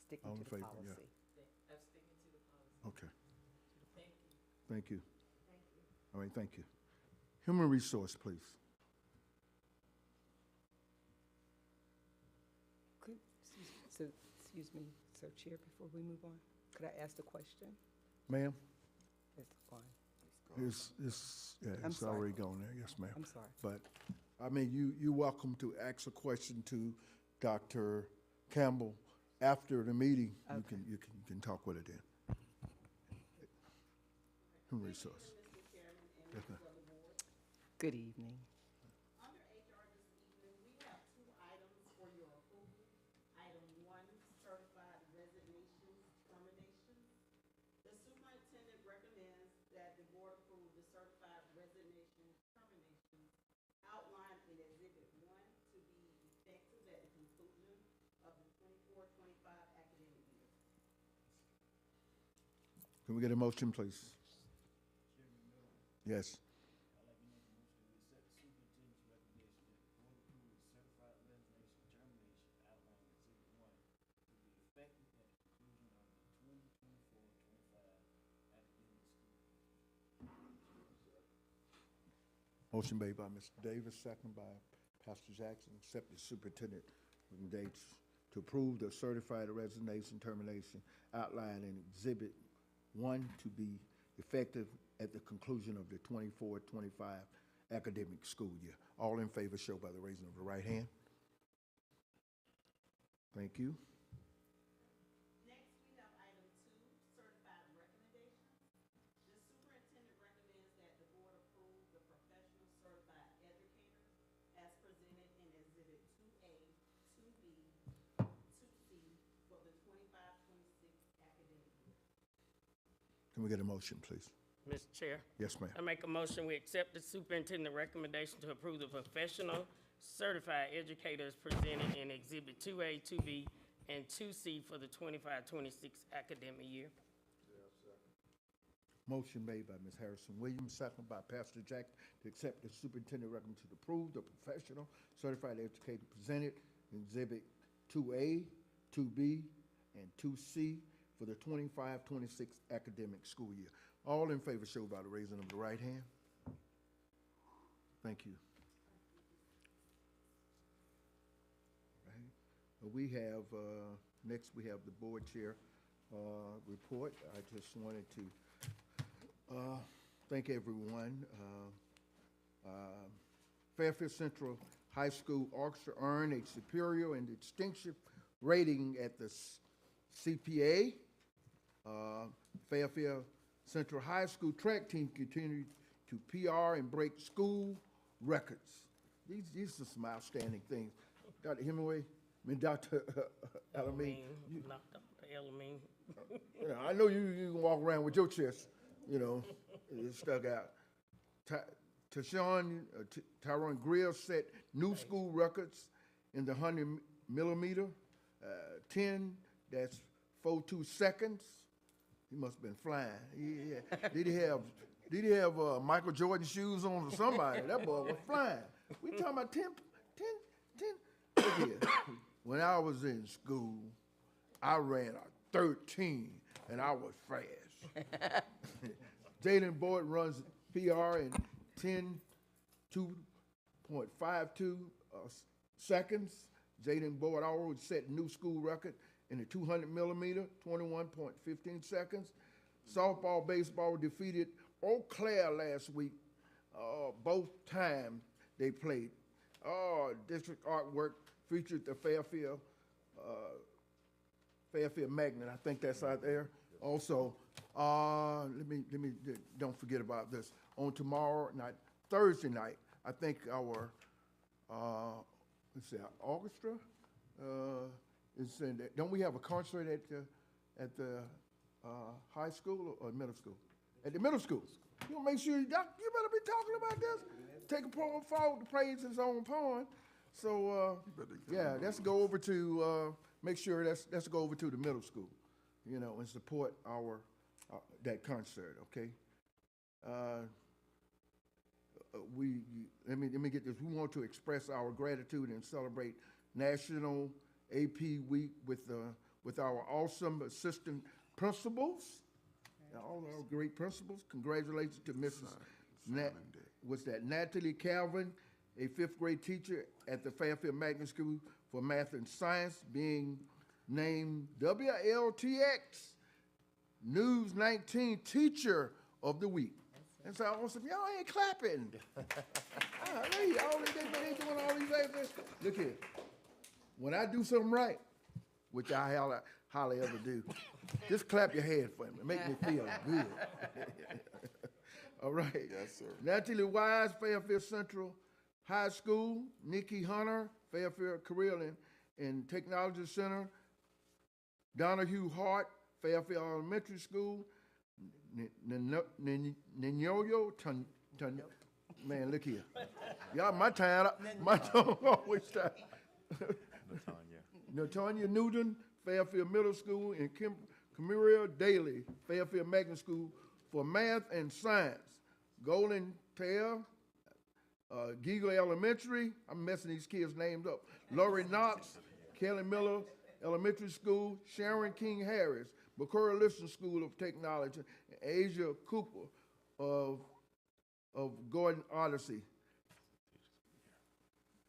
sticking All to in the favor, policy. yeah. Okay. Thank you. All right, thank you. Human resource, please. Excuse me, so Chair, before we move on, could I ask a question? Ma'am, It's fine. it's sorry. already gone there, yes, ma'am. I'm sorry. But, I mean, you're welcome to ask a question to Dr. Campbell after the meeting. You Okay. can talk with her then. Human resource. Mr. Chairman and Yes, ma'am. members of the board. Good evening. Under HR this evening, we have two items for Can we get a motion, please? Yes. Motion made by Mr. Davis, second by Pastor Jackson, accept the superintendent recommendations to approve the certified resignation termination outlined in Exhibit 1 to be effective at the conclusion of the 24-25 academic school year. All in favor show by the raising of the right hand. Thank you. Next, we have item 2, certified recommendations. The superintendent recommends that the board approve the professional certified educators as presented in Exhibit 2A, 2B, 2C for the 25-26 academic year. Can we get a motion, please? Mr. Chair, Yes, ma'am. I make a motion, we accept the superintendent recommendation to approve the professional certified educators presented in Exhibit 2A, 2B, and 2C for the 25-26 academic year. Motion made by Ms. Harrison Williams, second by Pastor Jackson, to accept the superintendent recommendation to approve the professional certified educator presented in Exhibit 2A, 2B, and 2C for the 25-26 academic school year. All in favor show by the raising of the right hand. Thank you. Right. We have, next we have the board chair report. I just wanted to thank everyone. Fairfield Central High School Orchestra earned a superior and distinctive rating at the CPA. Fairfield Central High School track team continued to PR and break school records. These are some outstanding things. Dr. Hemingway, Dr. Alameen. Dr. Elamine. You know, I know you can walk around with your chest, you know, it stuck out. Tyrone Grill set new school records in the 100 millimeter, 10, that's 42 seconds. He must have been flying. Did he have Michael Jordan shoes on or somebody? That boy was flying. We talking about 10. Look here. When I was in school, I ran a 13, and I was fast. Jaden Boyd runs PR in 10:2.52 seconds. Jaden Boyd already set new school record in the 200 millimeter, 21.15 seconds. Softball, baseball defeated Eau Claire last week, both times they played. District artwork featured the Fairfield Magnet. I think that's out there. Also, let me don't forget about this. On tomorrow night, Thursday night, I think our orchestra is in there. Don't we have a concert at the high school or middle school? At the middle school. You make sure you better be talking about this. Take a poem forward to praise his own poem. So yeah, let's go over to make sure let's go over to the middle school, you know, and support our that concert. Okay. Let me get this. We want to express our gratitude and celebrate National AP Week with our awesome assistant principals, all our great principals. Congratulations to Mrs. Natalie Calvin, a 5th grade teacher at the Fairfield Magnet School for Math and Science, being named WLTX News 19 Teacher of the Week. And so I said, y'all ain't clapping. They doing all these things. Look here. When I do something right, which I hardly ever do, just clap your hand for me. Make me feel good. All right. Yes, sir. Natalie Wise, Fairfield Central High School. Nikki Hunter, Fairfield Career and Technology Center. Donahue Hart, Fairfield Elementary School. Ninyoyo, man, look here. Y'all, my tongue always tired. Natanya Newton, Fairfield Middle School, and Camille Daly, Fairfield Magnet School for Math and Science. Golden Tail, Giggle Elementary, I'm messing these kids' names up. Laurie Knox, Kelly Miller Elementary School, Sharon King Harris, McCurry Listen School of Technology, and Asia Cooper of Gordon Odyssey.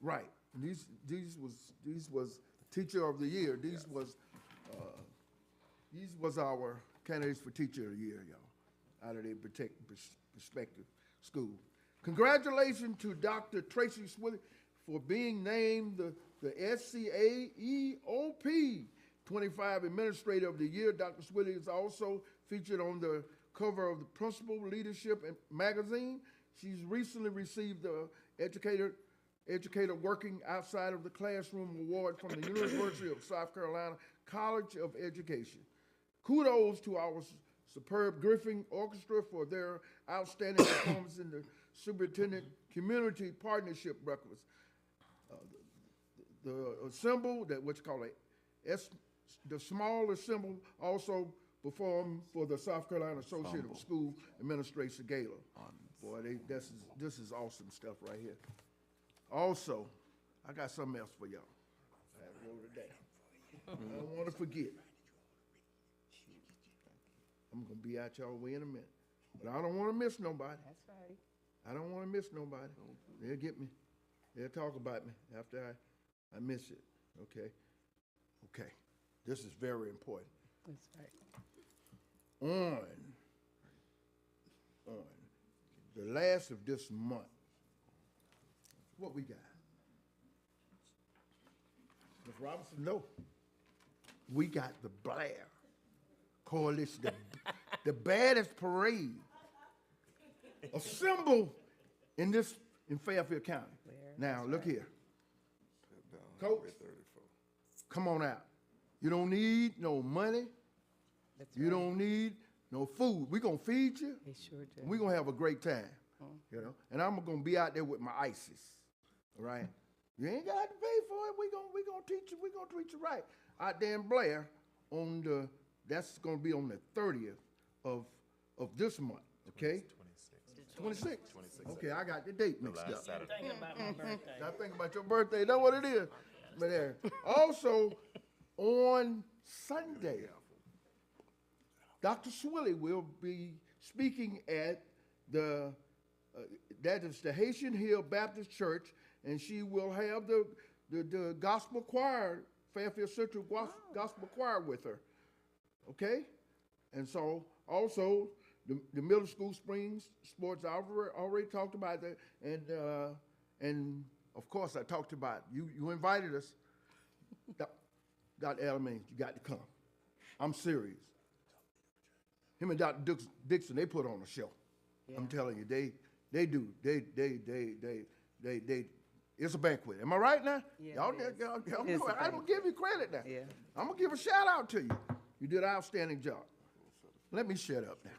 Right. And these was Teacher of the Year. These was our candidates for Teacher of the Year, y'all, out of their respective school. Congratulations to Dr. Tracy Swilly for being named the SCAEOP 25 Administrator of the Year. Dr. Swilly is also featured on the cover of the Principal Leadership magazine. She's recently received the Educator Working Outside of the Classroom Award from the University of South Carolina College of Education. Kudos to our superb Griffin Orchestra for their outstanding performance in the Superintendent Community Partnership Breakfast. The ensemble, what you call it, the small ensemble also performed for the South Carolina Association of School Administration Gala. Boy, this is awesome stuff right here. Also, I got something else for y'all. I have to go today. I don't want to forget. I'm going to be out y'all way in a minute. But I don't want to miss nobody. That's right. I don't want to miss nobody. They'll get me. They'll talk about me after I miss it. Okay? Okay. This is very important. That's right. On the last of this month, what we got? Ms. Robinson, no. We got the Blair Coalition, the baddest parade assembled in Fairfield County. Now, look here. Coach, come on out. You don't need no money. You don't need no food. We're going to feed you. They sure do. We're going to have a great time, you know. And I'm going to be out there with my ISIS, all right? You ain't got to pay for it. We're gonna teach you. We're going to treat you right. Out there in Blair, that's going to be on the 30th of this month, okay? 26. Okay, I got the date mixed up. Thinking about my birthday. I think about your birthday. That's what it is. But there. Also, on Sunday, Dr. Swilly will be speaking at that is the Haitian Hill Baptist Church, and she will have the gospel choir, Fairfield Central Gospel Choir with her. Okay? And so also the middle school springs sports, I already talked about that, and of course I talked about you invited us. Dr. Elman, you got to come. I'm serious. Him and Dr. Dixon, they put on a show. Yeah. I'm telling you, they do. It's a banquet. Am I right now? Yeah, y'all know, I'm gonna give you credit now. Yeah. I'm gonna give a shout out to you. You did an outstanding job. Let me shut up now.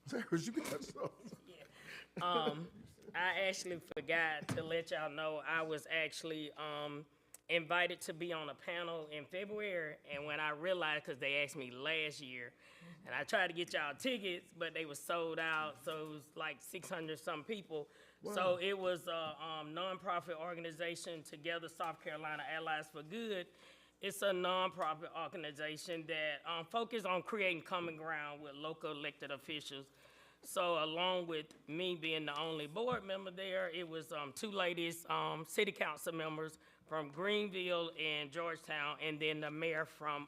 Sarah, you got something? Yeah. I actually forgot to let y'all know I was actually invited to be on a panel in February, and when I realized, because they asked me last year, and I tried to get y'all tickets, but they were sold out, so it was like 600-some people. Wow. So it was a nonprofit organization, Together South Carolina Allies for Good. It's a nonprofit organization that focuses on creating common ground with local elected officials. So along with me being the only board member there, it was two ladies, city council members from Greenville and Georgetown, and then the mayor from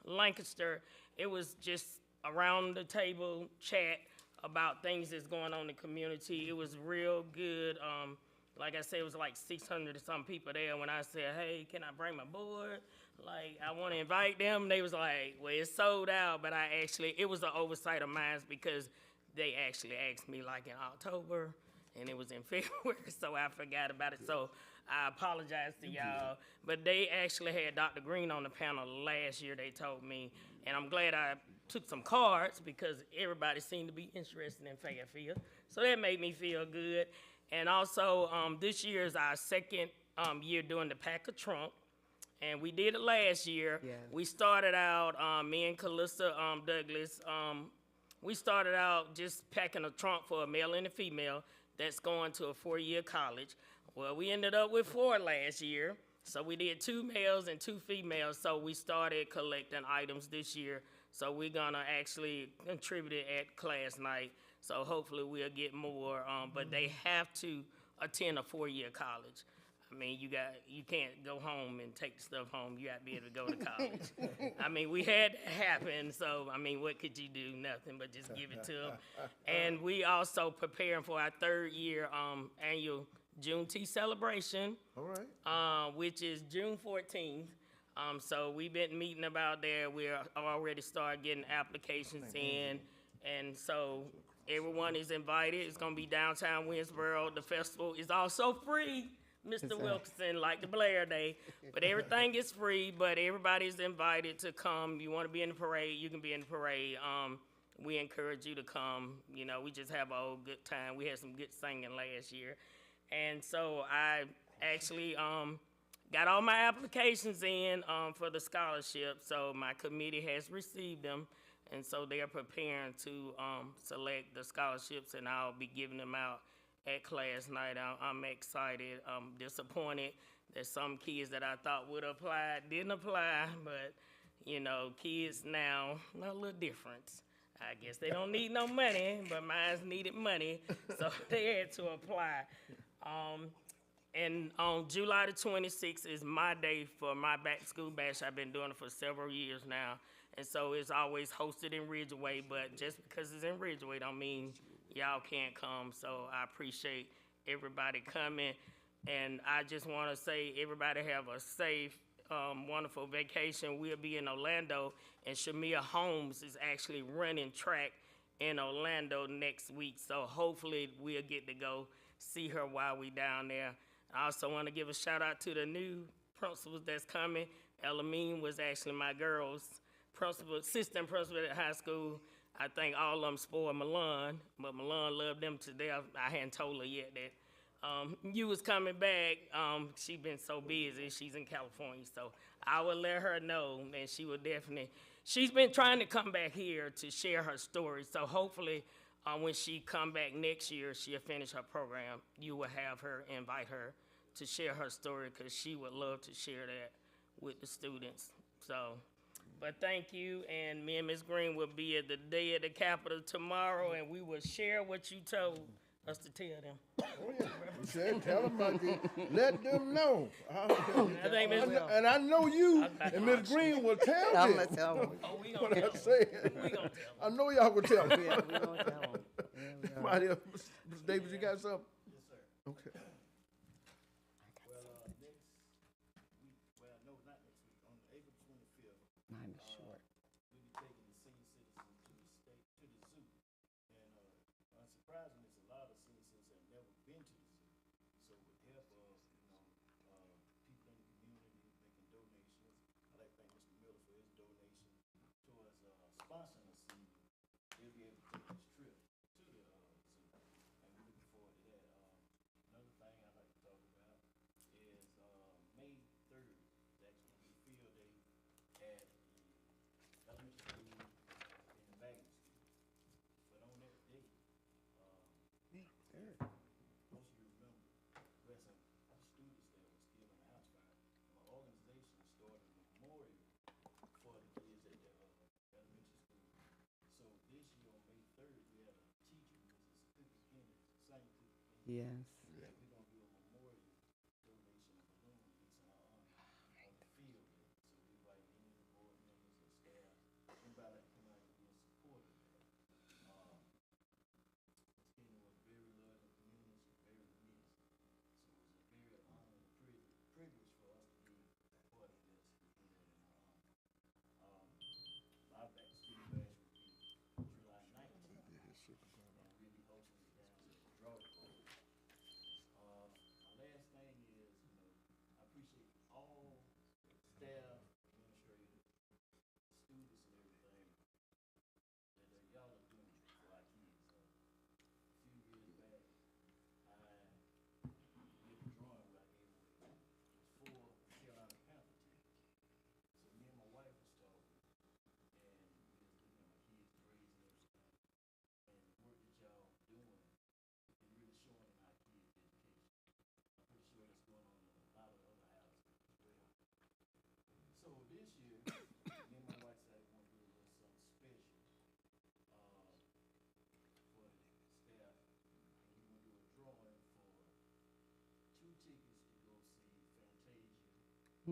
Lancaster. It was just around the table chat about things that's going on in the community. It was real good. Like I said, it was like 600 or some people there. When I said, hey, can I bring my board? Like, I want to invite them. They was like, well, it's sold out. But it was an oversight of mine because they actually asked me like in October, and it was in February, so I forgot about it. So I apologize to y'all. But they actually had Dr. Green on the panel last year, they told me. And I'm glad I took some cards because everybody seemed to be interested in Fairfield. So that made me feel good. And also, this year is our second year doing the Pack a Trunk. And we did it last year. Yes. We started out, me and Calista Douglas, we started out just packing a trunk for a male and a female that's going to a 4-year college. Well, we ended up with 4 last year. So we did 2 males and 2 females. So we started collecting items this year. So we're gonna actually contribute it at class night. So hopefully we'll get more, but they have to attend a 4-year college. I mean, you can't go home and take the stuff home. You got to be able to go to college. I mean, we had that happen. So, I mean, what could you do? Nothing but just give it to them. And we also preparing for our 3rd year annual Juneteenth celebration. All right. Which is June 14th. So we've been meeting about there. We're already started getting applications in. And so everyone is invited. It's going to be downtown Winsboro. The festival is also free. Mr. Wilkinson, like the Blair Day, but everything is free, but everybody's invited to come. You want to be in the parade, you can be in the parade. We encourage you to come. You know, we just have a whole good time. We had some good singing last year. And so I actually got all my applications in for the scholarship, so my committee has received them, and so they're preparing to select the scholarships, and I'll be giving them out at class night. I'm excited. I'm disappointed that some kids that I thought would apply didn't apply, but you know, kids now a little different. I guess they don't need no money, but mine needed money, so they had to apply. And on July the 26th is my day for my back to school bash. I've been doing it for several years now, and so it's always hosted in Ridgeway, but just because it's in Ridgeway don't mean y'all can't come. So I appreciate everybody coming, and I just want to say everybody have a safe, wonderful vacation. We'll be in Orlando, and Shamia Holmes is actually running track in Orlando next week, so hopefully we'll get to go see her while we down there. I also want to give a shout out to the new principals that's coming. Elamine was actually my girls' principal, assistant principal at high school. I think all of them spoiled Milan, but Milan loved them to death. I hadn't told her yet that you was coming back. She been so busy. She's in California, so I would let her know, and she would definitely. She's been trying to come back here to share her story, so hopefully when she come back next year, she'll finish her program. You will have her, invite her to share her story, because she would love to share that with the students. So. But thank you, and me and Ms. Green will be at the Day at the Capitol tomorrow, and we will share what you told us to tell them. Oh, yeah. You said tell them about it. Let them know. I think Ms. And I know you and Ms. Green will tell I'm them. gonna tell them. Oh, we What gonna I tell them. said. We gonna tell them. I know y'all will tell them. Yeah, we gonna tell them. Yeah, we are. Somebody else, Ms. Davis, you got something? Yes, sir. Okay. Well, next week, well, no, not next week, on April 25th, Mine is short. we'll be taking the senior citizens to the state, to the zoo. And unsurprisingly, it's a lot of senior citizens have never been to the zoo. So with help of, people in the community making donations, I'd like to thank Mr. Miller for his donation towards sponsoring a senior. They'll be able to take this trip to the zoo. And we're looking forward to that. Another thing I'd like to talk about is May 3rd is actually the field day at the elementary school in the magnet school. But on that day, most of you remember, we had some students that was killed in the house fire. My organization started a memorial for the kids at the elementary school. So this year on May 3rd, we had a teacher, Mrs. Cookie Henry, sang Cookie Henry. Yes. That we're gonna do a memorial donation of balloon release in our honor on the field day. So we invite any of the board members or staff, anybody that come out and be in support of that. Ms. Kenny was very loved in the community, she's very missed. So it's a very honor and privilege for us to be a part of this. We do that in her honor. My back to school bash will be July 19th. And we'll be hosting it down at the draw court.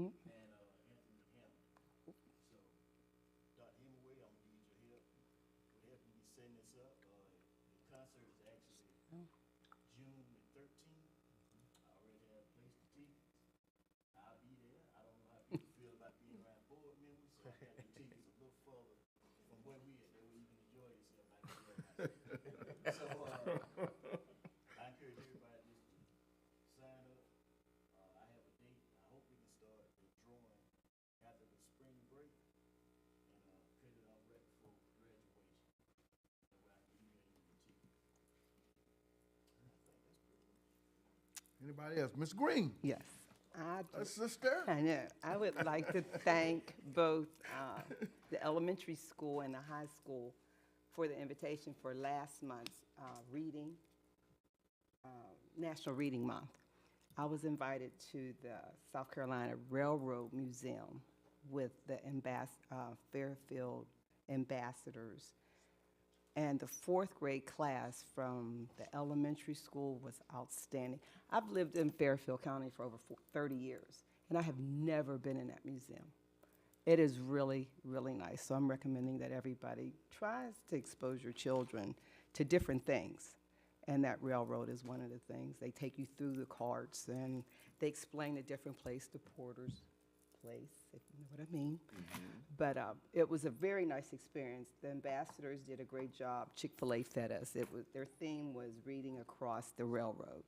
and Anthony Hammond. So, Dr. Hemingway, I'm gonna need your help with helping me setting this up. The concert is actually June the 13th. I already have placed the tickets. I'll be there. I don't know how people feel about being around board members, so I got the tickets a little further from where we at. That way you can enjoy yourself. I can enjoy myself. So, I encourage everybody just to sign up. I have a date. I hope we can start the drawing after the spring break and cut it off right before graduation. That way I can email you the ticket. I think that's pretty much. Anybody else? Ms. Green, Yes. a sister. I know. I would like to thank both the elementary school and the high school for the invitation for last month's National Reading Month. I was invited to the South Carolina Railroad Museum with the Fairfield ambassadors. And the fourth grade class from the elementary school was outstanding. I've lived in Fairfield County for over 30 years, and I have never been in that museum. It is really, really nice. So I'm recommending that everybody tries to expose your children to different things. And that railroad is one of the things. They take you through the carts, and they explain the different place, the Porter's Place, if you know what I mean. But it was a very nice experience. The ambassadors did a great job. Chick-fil-A fed us. Their theme was reading across the railroad.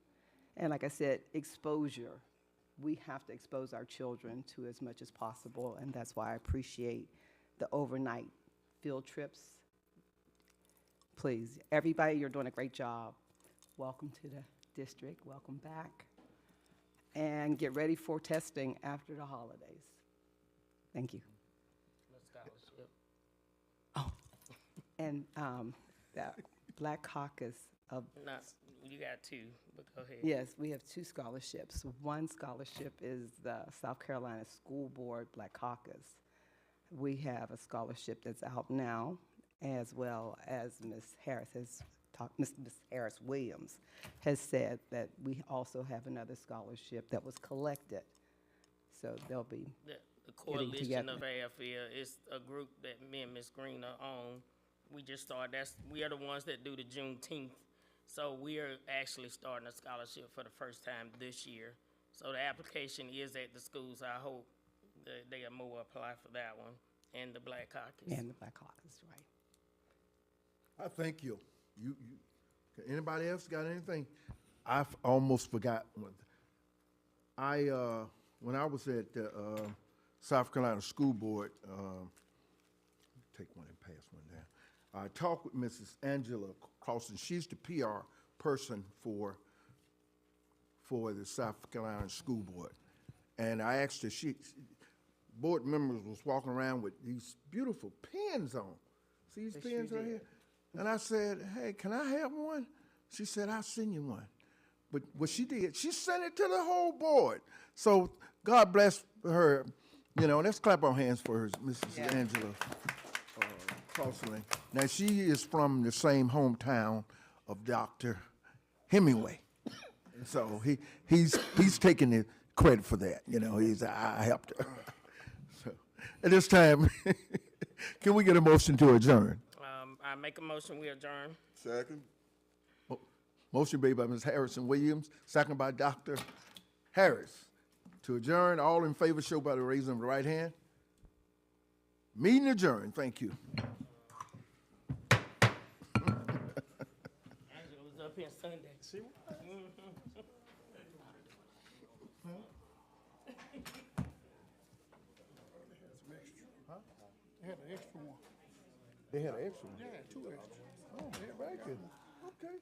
And like I said, exposure. We have to expose our children to as much as possible, and that's why I appreciate the overnight field trips. Please, everybody, you're doing a great job. Welcome to the district. Welcome back. And get ready for testing after the holidays. Thank you. The scholarship. Oh, and the Black Caucus of, Not, you got two, but go ahead. yes, we have 2 scholarships. One scholarship is the South Carolina School Board Black Caucus. We have a scholarship that's out now, as well as Ms. Harris has talked, Ms. Harris Williams has said that we also have another scholarship that was collected. So they'll be The Coalition together. of Fairfield is a group that me and Ms. Green are on. We just started, we are the ones that do the Juneteenth. So we are actually starting a scholarship for the first time this year. So the application is at the schools. I hope that they are more apply for that one and the Black Caucus. and the Black Caucus, right? I thank you. Anybody else got anything? I've almost forgot one. When I was at the South Carolina School Board, take one and pass one down. I talked with Mrs. Angela Clausen. She's the PR person for the South Carolina School Board. And I asked her, board members was walking around with these beautiful pens on. See these pens right here? And I said, hey, can I have one? She said, I'll send you one. But what she did, she sent it to the whole board. So God bless her. You know, let's clap our hands for her, Mrs. Angela Crossley. Now, she is from the same hometown of Dr. Hemingway. So he's taking the credit for that. You know, I helped her. So at this time, can we get a motion to adjourn? I make a motion, we adjourn. Second? Motion made by Ms. Harrison Williams, second by Dr. Harris. To adjourn, all in favor show by the raising of the right hand. Meeting adjourned. Thank you. Angela was up here Sunday. See what? They had an extra one. They had an extra one. Yeah, 2 extras. Oh, man, very good. Okay.